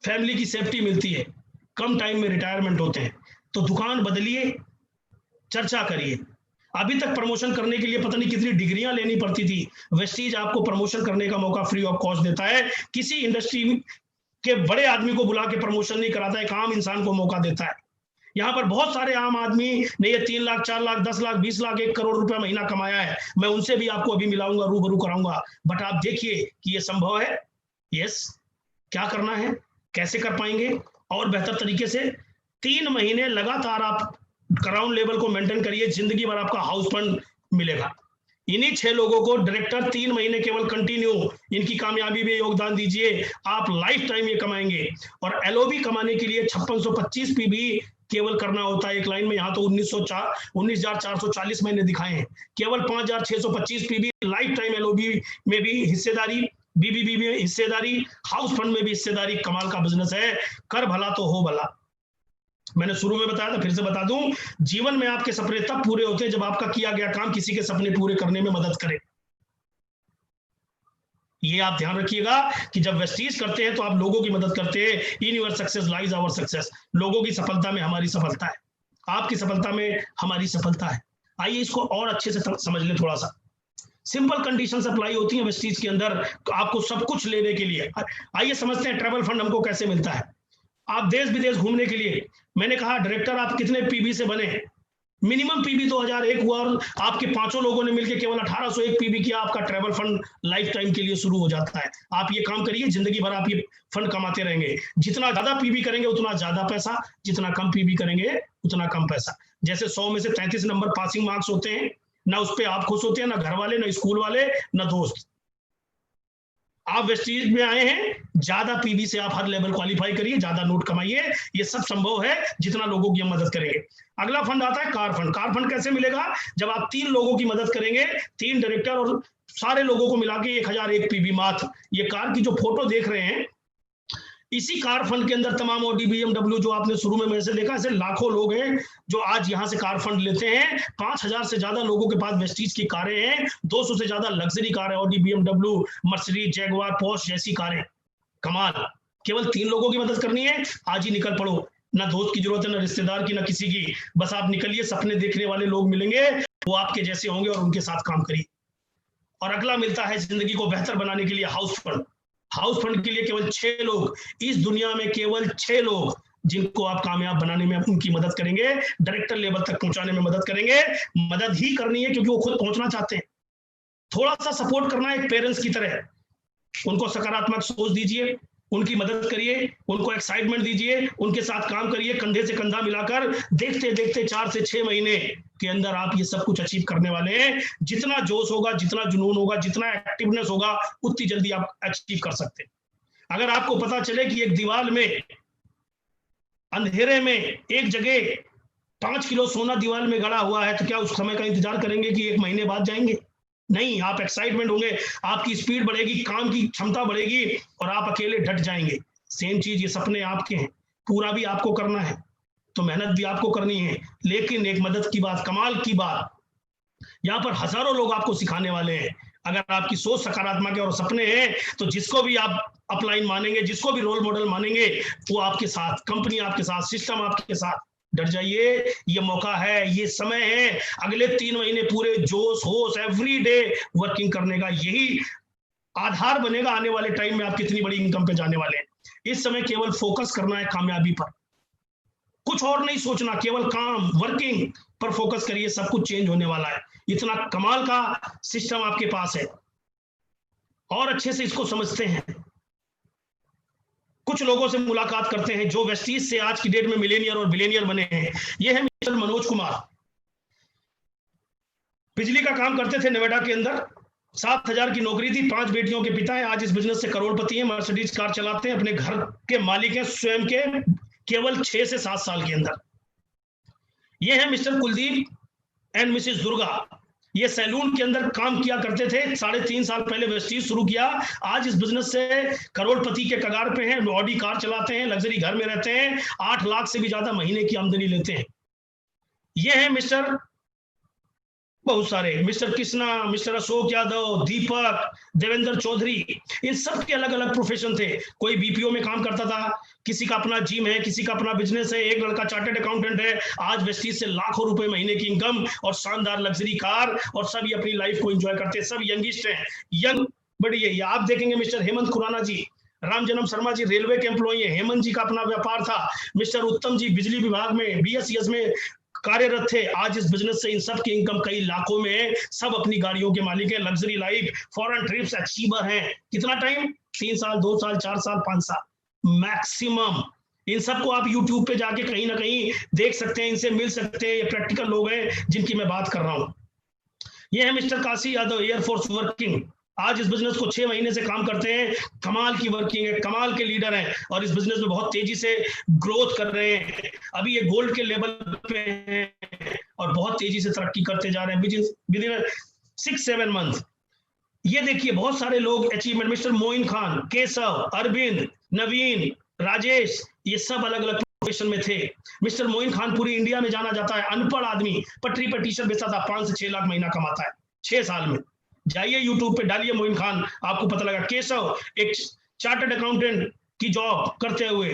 फैमिली की सेफ्टी मिलती है, कम टाइम में रिटायरमेंट होते हैं। तो दुकान बदलिए, चर्चा करिए। अभी तक प्रमोशन करने के लिए पता नहीं कितनी डिग्रियां लेनी पड़ती थी, वेस्टीज आपको प्रमोशन करने का मौका फ्री ऑफ कॉस्ट देता है, किसी इंडस्ट्री के बड़े आदमी को बुला के प्रमोशन नहीं कराता है, एक आम इंसान को मौका देता है। यहाँ पर बहुत सारे आम आदमी ने ये 3 लाख 4 लाख 10 लाख 20 लाख 1 करोड़ रुपया महीना कमाया है, मैं उनसे भी आपको अभी मिलाऊंगा, रूबरू कराऊंगा, बट आप देखिए कि ये संभव है। यस, क्या करना है, कैसे कर पाएंगे और बेहतर तरीके से। 3 महीने लगातार आप ग्राउंड लेवल को मेंटेन करिए, जिंदगी भर आपका हाउस फंड मिलेगा। इन्हीं 6 लोगों को डायरेक्टर 3 महीने केवल कंटिन्यू इनकी कामयाबी में योगदान दीजिए, आप लाइफ टाइम ये कमाएंगे। और एलओबी कमाने के लिए 5625 पीबी केवल करना होता है एक लाइन में, यहाँ तो 19,440 मैंने दिखाए हैं, केवल 5,625 पीबी लाइफ टाइम एलओबी में भी हिस्सेदारी, बीबीबी में हिस्सेदारी, हाउस फंड में भी हिस्सेदारी। कमाल का बिजनेस है, कर भला तो हो भला। मैंने शुरू में बताया था, फिर से बता दूं, जीवन में आपके सपने तब पूरे होते हैं जब आपका किया गया काम किसी के सपने पूरे करने में मदद करे। ये आप ध्यान रखिएगा कि जब वेस्टीज करते हैं तो आप लोगों की मदद करते हैं। In your success lies our success, लोगों की सफलता में हमारी सफलता है, आपकी सफलता में हमारी सफलता है। आइए इसको और अच्छे से समझ लें थोड़ा सा। सिंपल कंडीशंस अप्लाई होती हैं वेस्टीज के अंदर आपको सब कुछ लेने के लिए। आइए समझते हैं ट्रैवल फंड हमको कैसे मिलता है। आप देश विदेश घूमने के लिए, मैंने कहा डायरेक्टर आप कितने पीबी से बने, मिनिमम पीबी 2001 हुआ, और आपके 5 लोगों ने मिलकर केवल 1801 पीबी किया, आपका ट्रैवल फंड लाइफ टाइम के लिए शुरू हो जाता है। आप ये काम करिए, जिंदगी भर आप ये फंड कमाते रहेंगे। जितना ज्यादा पीबी करेंगे उतना ज्यादा पैसा, जितना कम पीबी करेंगे उतना कम पैसा। जैसे 100 में से 33 नंबर पासिंग मार्क्स होते हैं, ना उस पर आप खुश होते हैं, ना घर वाले, ना स्कूल वाले, ना दोस्त। आप वेस्टीज में आए हैं, ज्यादा पीबी से आप हर लेवल क्वालिफाई करिए, ज्यादा नोट कमाइए, ये सब संभव है जितना लोगों की हम मदद करेंगे। अगला फंड आता है कार फंड। कार फंड कैसे मिलेगा, जब आप 3 लोगों की मदद करेंगे, 3 डायरेक्टर और सारे लोगों को मिला के 1001 पीबी मात्र। ये कार की जो फोटो देख रहे हैं, इसी कार फंड के अंदर तमाम ऑडी बीएमडब्ल्यू जो आपने शुरू में मेरे से देखा, ऐसे लाखों लोग हैं जो आज यहां से कार फंड लेते हैं। 5000 से ज्यादा लोगों के पास वेस्टीज की कारें हैं, 200 से ज्यादा लग्जरी कार है, Audi BMW, Mercedes, Jaguar, Porsche जैसी कारें। कमाल, केवल 3 लोगों की मदद करनी है, आज ही निकल पड़ो। ना दोस्त की जरूरत है, ना रिश्तेदार की, ना किसी की, बस आप निकलिए, सपने देखने वाले लोग मिलेंगे, वो आपके जैसे होंगे और उनके साथ काम करिए। और अगला मिलता है जिंदगी को बेहतर बनाने के लिए हाउस फंड। हाउस फंड के लिए केवल 6 लोग, इस दुनिया में केवल 6 लोग जिनको आप कामयाब बनाने में उनकी मदद करेंगे, डायरेक्टर लेवल तक पहुंचाने में मदद करेंगे। मदद ही करनी है क्योंकि वो खुद पहुंचना चाहते हैं। थोड़ा सा सपोर्ट करना है एक पेरेंट्स की तरह, उनको सकारात्मक सोच दीजिए, उनकी मदद करिए, उनको एक्साइटमेंट दीजिए, उनके साथ काम करिए, कंधे से कंधा मिलाकर। देखते देखते 4 से 6 महीने के अंदर आप ये सब कुछ अचीव करने वाले हैं। जितना जोश होगा, जितना जुनून होगा, जितना एक्टिवनेस होगा, उतनी जल्दी आप अचीव कर सकते हैं। अगर आपको पता चले कि एक दीवार में अंधेरे में एक जगह 5 किलो सोना दीवार में गड़ा हुआ है, तो क्या उस समय का इंतजार करेंगे कि 1 महीने बाद जाएंगे? नहीं, आप एक्साइटमेंट होंगे, आपकी स्पीड बढ़ेगी, काम की क्षमता बढ़ेगी और आप अकेले डट जाएंगे। सेम चीज, ये सपने आपके हैं, पूरा भी आपको करना है, तो मेहनत भी आपको करनी है। लेकिन एक मदद की बात, कमाल की बात, यहाँ पर हजारों लोग आपको सिखाने वाले हैं। अगर आपकी सोच सकारात्मक है और सपने हैं, तो जिसको भी आप अपलाइन मानेंगे, जिसको भी रोल मॉडल मानेंगे, वो आपके साथ, कंपनी आपके साथ, सिस्टम आपके साथ। डर जाइए, ये मौका है, ये समय है, अगले 3 महीने पूरे जोश होश एवरी डे वर्किंग करने का। यही आधार बनेगा आने वाले टाइम में आप कितनी बड़ी इनकम पे जाने वाले हैं। इस समय केवल फोकस करना है कामयाबी पर, कुछ और नहीं सोचना, केवल काम, वर्किंग पर फोकस करिए, सब कुछ चेंज होने वाला है। इतना कमाल का सिस्टम आपके पास है और अच्छे से इसको समझते हैं। कुछ लोगों से मुलाकात करते हैं जो वेस्टीज से आज की डेट में मिलेनियर और बिलियनियर बने हैं। ये है मिस्टर मनोज कुमार, बिजली का काम करते थे नोएडा के अंदर, 7,000 की नौकरी थी, 5 बेटियों के पिता हैं, आज इस बिजनेस से करोड़पति हैं, मर्सिडीज कार चलाते हैं, अपने घर के मालिक हैं स्वयं के, केवल 6 से 7 साल के अंदर। ये है mister Kuldeep and Mrs Durga, ये सैलून के अंदर काम किया करते थे, 3.5 साल पहले वेस्टीज शुरू किया, आज इस बिजनेस से करोड़पति के कगार पे हैं, ऑडी कार चलाते हैं, लग्जरी घर में रहते हैं, 8 लाख से भी ज्यादा महीने की आमदनी लेते हैं। ये है मिस्टर, बहुत सारे, मिस्टर कृष्णा, मिस्टर अशोक यादव, दीपक, देवेंद्र चौधरी, इन सब के अलग अलग प्रोफेशन थे। कोई बीपीओ में काम करता था, किसी का अपना जिम है, किसी का अपना बिजनेस है, एक लड़का चार्टर्ड अकाउंटेंट है, आज वेस्टीज से लाखों रुपए महीने की इनकम और शानदार लग्जरी कार, और सब ये अपनी लाइफ को एंजॉय करते हैं, सब यंगिस्ट हैं, यंग बड़ी है। आप देखेंगे मिस्टर हेमंत खुराना जी, राम जन्म शर्मा जी रेलवे के एम्प्लॉई है, हेमंत जी का अपना व्यापार था, मिस्टर उत्तम जी बिजली विभाग में बीएससीएस में कार्यरत थे, आज इस बिजनेस से इन सब की इनकम कई लाखों में है, सब अपनी गाड़ियों के मालिक हैं, luxury life, foreign trips achiever हैं। कितना टाइम? 3 साल, 2 साल, 4 साल, 5 साल मैक्सिमम। इन सबको आप YouTube पे जाके कहीं ना कहीं देख सकते हैं, इनसे मिल सकते हैं, ये प्रैक्टिकल लोग हैं जिनकी मैं बात कर रहा हूं। ये है mister Kashi Yadav, air force working, आज इस बिजनेस को 6 महीने से काम करते हैं, कमाल की वर्किंग है, कमाल के लीडर हैं और इस बिजनेस में बहुत तेजी से ग्रोथ कर रहे हैं। अभी ये गोल्ड के लेवल पे हैं और बहुत तेजी से तरक्की करते जा रहे हैं विद इन 6-7 मंथ। ये देखिए बहुत सारे लोग अचीवमेंट, मिस्टर मोइन खान, केशव, अरविंद, नवीन, राजेश, ये सब अलग अलग प्रोफेशन में थे। मिस्टर मोइन खान पूरी इंडिया में जाना जाता है, अनपढ़ आदमी, पटरी पर टी-शर्ट बेचता था, 5 से 6 लाख महीना कमाता है 6 साल में। जाइए यूट्यूब पे डालिए मोइन खान, आपको पता लगा। केशव एक चार्टर्ड अकाउंटेंट की जॉब करते हुए,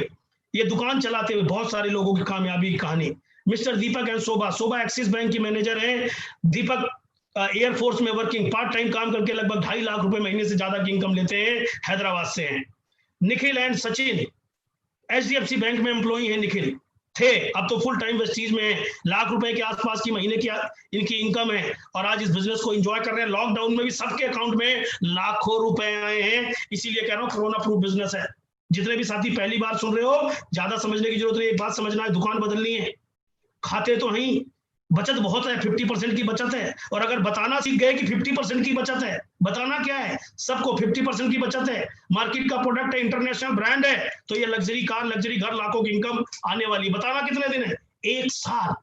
ये दुकान चलाते हुए, बहुत सारे लोगों की कामयाबी की कहानी। Mister Deepak and Shobha, Shobha axis bank की मैनेजर है, दीपक एयरफोर्स में वर्किंग, पार्ट टाइम काम करके लगभग 2.5 लाख रुपए महीने से ज्यादा की इनकम लेते हैं, हैदराबाद से हैं। Nikhil and Sachin HDFC bank में एम्प्लॉई है, निखिल थे, अब तो फुल टाइम वेस्टीज में है, लाख रुपए के आसपास की महीने की इनकी इनकम है और आज इस बिजनेस को एंजॉय कर रहे हैं। लॉकडाउन में भी सबके अकाउंट में लाखों रुपए आए हैं, इसीलिए कह रहा हूं कोरोना प्रूफ बिजनेस है। जितने भी साथी पहली बार सुन रहे हो, ज्यादा समझने की जरूरत नहीं, एक बात समझना है, दुकान बदलनी है, खाते तो हैं, बचत बहुत है, 50% की बचत है, और अगर बताना सीख गए कि 50% की बचत है, बताना क्या है, सबको 50% की बचत है, मार्केट का प्रोडक्ट है, इंटरनेशनल ब्रांड है, तो ये लग्जरी कार, लग्जरी घर, लाखों की इनकम आने वाली। बताना कितने दिन है? 1 साल।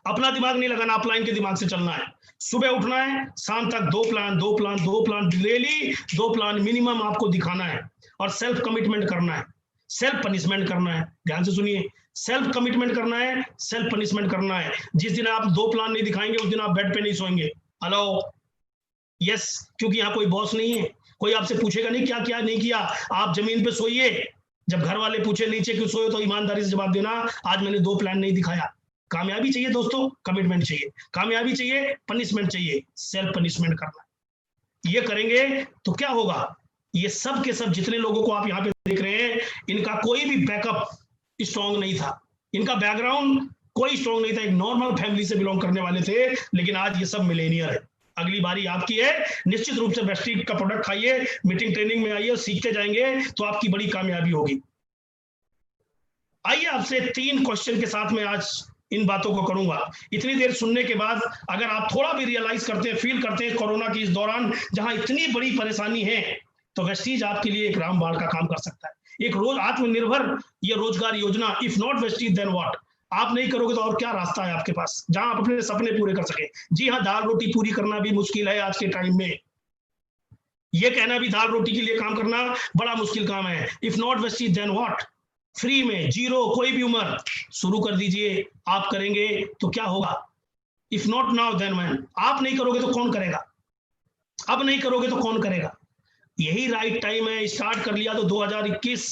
अपना दिमाग नहीं लगाना, अपलाइन के दिमाग से चलना है। सुबह उठना है, शाम तक 2 प्लान डेली, 2 प्लान मिनिमम आपको दिखाना है और सेल्फ कमिटमेंट करना है, सेल्फ पनिशमेंट करना है। ध्यान से सुनिए, सेल्फ कमिटमेंट करना है, सेल्फ पनिशमेंट करना है। जिस दिन आप 2 प्लान नहीं दिखाएंगे, उस दिन आप बेड पे नहीं सोएंगे। अलाउ यस, क्योंकि यहाँ कोई बॉस नहीं है, कोई आपसे पूछेगा नहीं क्या क्या नहीं किया। आप जमीन पे सोइए, जब घर वाले पूछे नीचे क्यों सोए, तो ईमानदारी से जवाब देना, आज मैंने 2 प्लान नहीं दिखाया। कामयाबी चाहिए दोस्तों, कमिटमेंट चाहिए, कामयाबी चाहिए, पनिशमेंट चाहिए, सेल्फ पनिशमेंट करना। ये करेंगे तो क्या होगा, ये सब के सब जितने लोगों को आप यहाँ पे देख रहे हैं, इनका कोई भी बैकअप स्ट्रॉन्ग नहीं था, इनका बैकग्राउंड कोई स्ट्रॉन्ग नहीं था, एक नॉर्मल फैमिली से बिलोंग करने वाले थे, लेकिन आज ये सब मिलेनियर है। अगली बारी आपकी है, निश्चित रूप से वेस्टीज का प्रोडक्ट खाइए, मीटिंग ट्रेनिंग में आइए, सीखते जाएंगे तो आपकी बड़ी कामयाबी होगी। आइए आपसे 3 क्वेश्चन के साथ में आज इन बातों को करूंगा। इतनी देर सुनने के बाद अगर आप थोड़ा भी रियलाइज करते हैं, फील करते हैं कोरोना की इस दौरान जहां इतनी बड़ी परेशानी है, तो वेस्टीज आपके लिए एक रामबाण का काम कर सकता है, एक रोज आत्मनिर्भर ये रोजगार योजना। If not Vestige then what, आप नहीं करोगे तो और क्या रास्ता है आपके पास जहां आप अपने सपने पूरे कर सके। जी हाँ, दाल रोटी पूरी करना भी मुश्किल है आज के टाइम में, ये कहना भी दाल रोटी के लिए काम करना बड़ा मुश्किल काम है। If not Vestige then what? Free में, जीरो, कोई भी उम्र, शुरू कर दीजिए। आप करेंगे तो क्या होगा? If not now then when? आप नहीं करोगे तो कौन करेगा? अब नहीं करोगे तो कौन करेगा? यही राइट टाइम है। स्टार्ट कर लिया तो 2021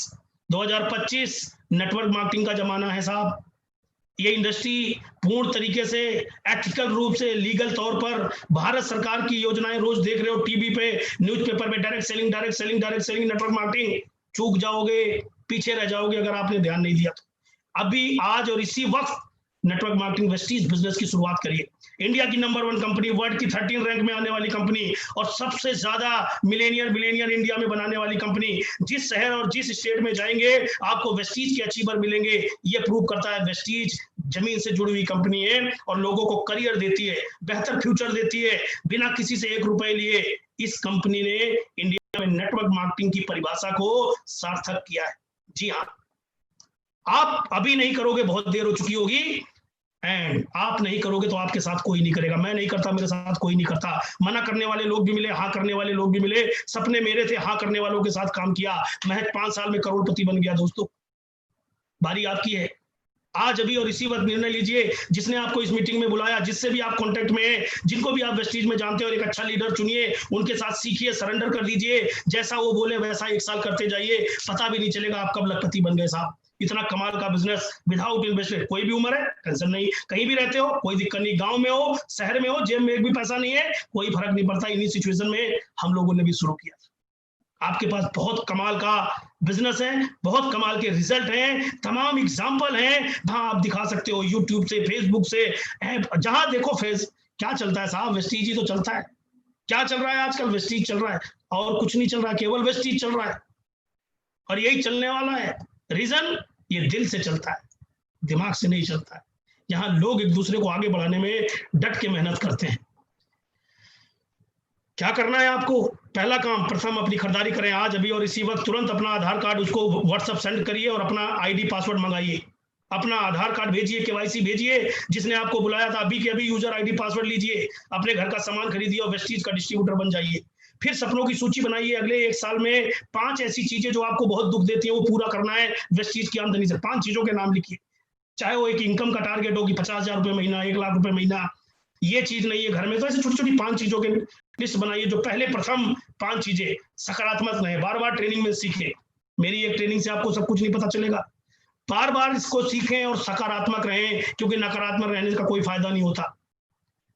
2025 नेटवर्क मार्केटिंग का जमाना है साहब। ये इंडस्ट्री पूर्ण तरीके से एथिकल रूप से लीगल तौर पर भारत सरकार की योजनाएं रोज देख रहे हो टीवी पे, न्यूज़पेपर पे, direct selling, direct selling, direct selling, network marketing. चूक जाओगे, पीछे रह जाओगे अगर आपने ध्यान नहीं दिया तो। अभी आज और इसी वक्त नेटवर्क मार्केटिंग वेस्टीज बिजनेस की शुरुआत करिए। इंडिया की नंबर 1 कंपनी, वर्ल्ड की 13 रैंक में आने वाली कंपनी और सबसे ज्यादा मिलेनियर इंडिया में बनाने वाली कंपनी। जिस शहर और जिस स्टेट में जाएंगे आपको वेस्टीज के अचीवर मिलेंगे। ये प्रूव करता है वेस्टीज जमीन से जुड़ी हुई कंपनी है और लोगों को करियर देती है, बेहतर फ्यूचर देती है, बिना किसी से 1 रुपए लिए। इस कंपनी ने इंडिया में नेटवर्क मार्केटिंग की परिभाषा को सार्थक किया है। जी हाँ, आप अभी नहीं करोगे बहुत देर हो चुकी होगी, एंड आप नहीं करोगे तो आपके साथ कोई नहीं करेगा। मैं नहीं करता, मेरे साथ कोई नहीं करता। मना करने वाले लोग भी मिले, हाँ करने वाले लोग भी मिले। सपने मेरे थे, हाँ करने वालों के साथ काम किया। महज 5 साल में करोड़पति बन गया। दोस्तों, बारी आपकी है। आज अभी और इसी वक्त निर्णय लीजिए। जिसने आपको इस मीटिंग में बुलाया, जिससे भी आप कांटेक्ट में हैं, जिनको भी आप वेस्टीज में जानते हो, और एक अच्छा लीडर चुनिए, उनके साथ सीखिए, सरेंडर कर दीजिए। जैसा वो बोले वैसा 1 साल करते जाइए, पता भी नहीं चलेगा आप कब लखपति बन गए साहब। इतना कमाल का बिजनेस विदाउट इन्वेस्टमेंट। कोई भी उम्र है, टेंशन नहीं, कहीं भी रहते हो, कोई दिक्कत नहीं। गांव में हो, शहर में हो, जेब में एक भी पैसा नहीं है, कोई फर्क नहीं पड़ता। इन्हीं सिचुएशन में हम लोगों ने भी शुरू किया। आपके पास बहुत कमाल का बिजनेस है, बहुत कमाल के रिजल्ट हैं, तमाम एग्जाम्पल हैं। वहां आप दिखा सकते हो, यूट्यूब से, फेसबुक से, जहां देखो फेस। क्या चलता है साहब? वेस्टीज ही तो चलता है। क्या चल रहा है आजकल? वेस्टीज चल रहा है और कुछ नहीं चल रहा है, केवल वेस्टीज चल रहा है और यही चलने वाला है। रीजन, ये दिल से चलता है, दिमाग से नहीं चलता है। यहाँ लोग एक दूसरे को आगे बढ़ाने में डट के मेहनत करते हैं। क्या करना है आपको? पहला काम, प्रथम अपनी खरीदारी करें आज अभी और इसी वक्त। तुरंत अपना आधार कार्ड उसको व्हाट्सएप सेंड करिए और अपना आईडी पासवर्ड मंगाइए। अपना आधार कार्ड भेजिए, केवाईसी भेजिए। जिसने आपको बुलाया था अभी के अभी यूजर आईडी पासवर्ड लीजिए। अपने घर का सामान खरीदिए और वेस्टीज का डिस्ट्रीब्यूटर बन जाइए। फिर सपनों की सूची बनाइए। अगले 1 साल में 5 ऐसी चीजें जो आपको बहुत दुख देती है वो पूरा करना है वेस्टीज की आमदनी से। 5 चीजों के नाम लिखिए। चाहे वो एक इनकम का टारगेट हो कि 50,000 रुपए महीना, 1 लाख रुपए महीना, ये चीज नहीं है घर में, तो ऐसे छोटी छोटी 5 चीजों के लिस्ट बनाइए। जो पहले प्रथम 5 चीजें सकारात्मक रहे, बार बार ट्रेनिंग में सीखें। मेरी एक ट्रेनिंग से आपको सब कुछ नहीं पता चलेगा। बार बार इसको सीखें और सकारात्मक रहें, क्योंकि नकारात्मक रहने का कोई फायदा नहीं होता।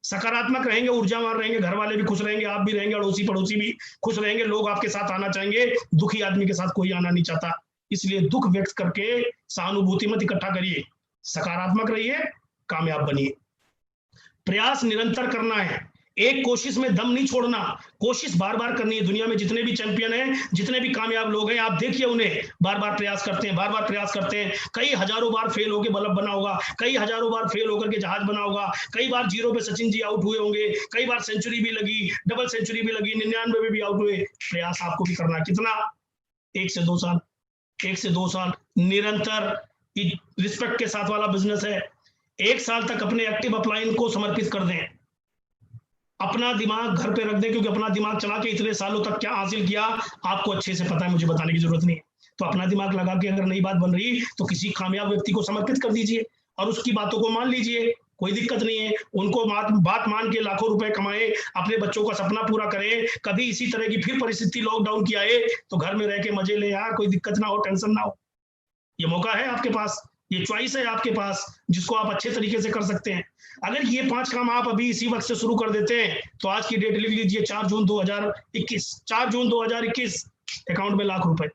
सकारात्मक रहेंगे, ऊर्जावान रहेंगे, घर वाले भी खुश रहेंगे, आप भी रहेंगे, अड़ोसी पड़ोसी भी खुश रहेंगे, लोग आपके साथ आना चाहेंगे। दुखी आदमी के साथ कोई आना नहीं चाहता। इसलिए दुख व्यक्त करके सहानुभूति मत इकट्ठा करिए, सकारात्मक रहिए, कामयाब बनिए। प्रयास निरंतर करना है, एक कोशिश में दम नहीं छोड़ना, कोशिश बार बार करनी है। दुनिया में जितने भी चैंपियन हैं, जितने भी कामयाब लोग हैं, आप देखिए उन्हें बार बार प्रयास करते हैं, बार बार प्रयास करते हैं। कई हजारों बार फेल होकर बल्ब बना होगा, कई हजारों बार फेल होकर के जहाज बना होगा, कई बार 0 पे सचिन जी आउट हुए होंगे, कई बार सेंचुरी भी लगी, डबल सेंचुरी भी लगी, 99 में भी आउट हुए। प्रयास आपको भी करना है। कितना? 1 से 2 साल, 1 से 2 साल निरंतर। रिस्पेक्ट के साथ वाला बिजनेस है। 1 साल तक अपने एक्टिव अपलाइन को समर्पित कर दें। अपना दिमाग घर पे रख दें, क्योंकि अपना दिमाग चला के इतने सालों तक क्या हासिल किया आपको अच्छे से पता है, मुझे बताने की जरूरत नहीं है। तो अपना दिमाग लगा के अगर नई बात बन रही तो किसी कामयाब व्यक्ति को समर्पित कर दीजिए और उसकी बातों को मान लीजिए, कोई दिक्कत नहीं है। उनको बात मान के लाखों रुपए कमाए, अपने बच्चों का सपना पूरा करें। कभी इसी तरह की फिर परिस्थिति लॉकडाउन की आए तो घर में रह के मजे ले यार, कोई दिक्कत ना हो, टेंशन ना हो। ये मौका है आपके पास, ये चॉइस है आपके पास, जिसको आप अच्छे तरीके से कर सकते हैं। अगर ये 5 काम आप अभी इसी वक्त से शुरू कर देते हैं तो आज की डेट लिख लीजिए, 4 जून 2021। 4 जून 2021 अकाउंट में लाख रुपए।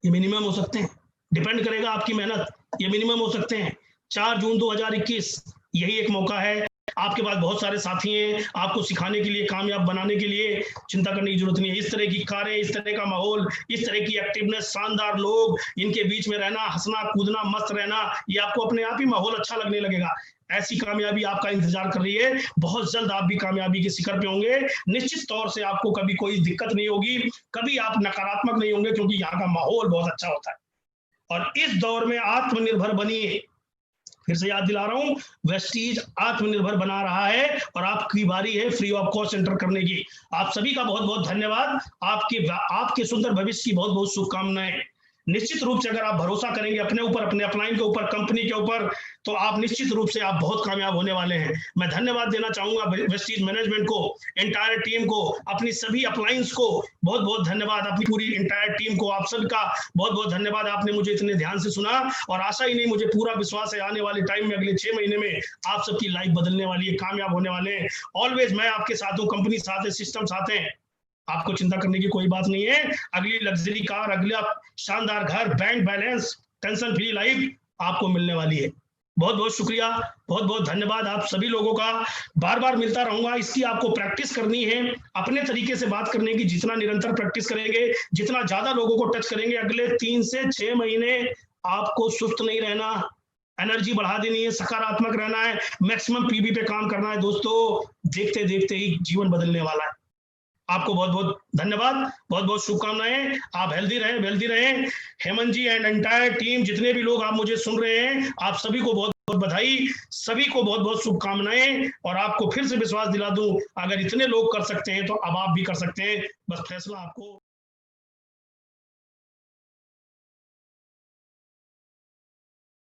ये मिनिमम हो सकते हैं, डिपेंड करेगा आपकी मेहनत, ये मिनिमम हो सकते हैं। 4 जून 2021 यही एक मौका है। आपके पास बहुत सारे साथी हैं आपको सिखाने के लिए, कामयाब बनाने के लिए। चिंता करने की जरूरत नहीं है। इस तरह की कारें, इस तरह का माहौल, इस तरह की एक्टिवनेस, शानदार लोग, इनके बीच में रहना, हंसना कूदना, मस्त रहना, ये आपको अपने आप ही माहौल अच्छा लगने लगेगा। ऐसी कामयाबी आपका इंतजार कर रही है। बहुत जल्द आप भी कामयाबी के शिखर पे होंगे। निश्चित तौर से आपको कभी कोई दिक्कत नहीं होगी, कभी आप नकारात्मक नहीं होंगे, क्योंकि यहाँ का माहौल बहुत अच्छा होता है। और इस दौर में आत्मनिर्भर बनिए, फिर से याद दिला रहा हूं, वेस्टीज आत्मनिर्भर बना रहा है और आपकी बारी है फ्री ऑफ कॉस्ट एंटर करने की। आप सभी का बहुत बहुत धन्यवाद। आपके सुंदर भविष्य की बहुत बहुत शुभकामनाएं। निश्चित रूप से अगर आप भरोसा करेंगे अपने ऊपर, अपने अपलाइन के ऊपर, कंपनी के ऊपर, तो आप निश्चित रूप से आप बहुत कामयाब होने वाले हैं। मैं धन्यवाद देना चाहूंगा वेस्टीज मैनेजमेंट को, एंटायर टीम को, अपनी सभी अपलाइंस को बहुत बहुत धन्यवाद, अपनी पूरी एंटायर टीम को आप सबका बहुत बहुत धन्यवाद। आपने मुझे इतने ध्यान से सुना और आशा ही नहीं, मुझे पूरा विश्वास है आने वाले टाइम में, अगले 6 महीने में आप सबकी लाइफ बदलने वाली है, कामयाब होने वाले हैं। ऑलवेज मैं आपके साथ हूँ, कंपनी साथ है, सिस्टम साथ है, आपको चिंता करने की कोई बात नहीं है। अगली लग्जरी कार, अगला शानदार घर, bank balance, tension free life आपको मिलने वाली है। बहुत बहुत शुक्रिया, बहुत बहुत धन्यवाद आप सभी लोगों का। बार बार मिलता रहूंगा, इसकी आपको प्रैक्टिस करनी है, अपने तरीके से बात करने की। जितना निरंतर प्रैक्टिस करेंगे, जितना ज्यादा लोगों को टच करेंगे, अगले 3 से 6 महीने आपको सुस्त नहीं रहना, एनर्जी बढ़ा देनी है, सकारात्मक रहना है, मैक्सिमम पीबी पे काम करना है। दोस्तों, देखते देखते ही जीवन बदलने वाला है। आपको बहुत बहुत धन्यवाद, बहुत बहुत शुभकामनाएं। आप हेल्दी रहें, वेल्दी रहें। हेमंत जी एंड एंटायर टीम, जितने भी लोग आप मुझे सुन रहे हैं, आप सभी को बहुत बहुत बधाई, सभी को बहुत बहुत शुभकामनाएं। और आपको फिर से विश्वास दिला दूं, अगर इतने लोग कर सकते हैं तो अब आप भी कर सकते हैं, बस फैसला आपको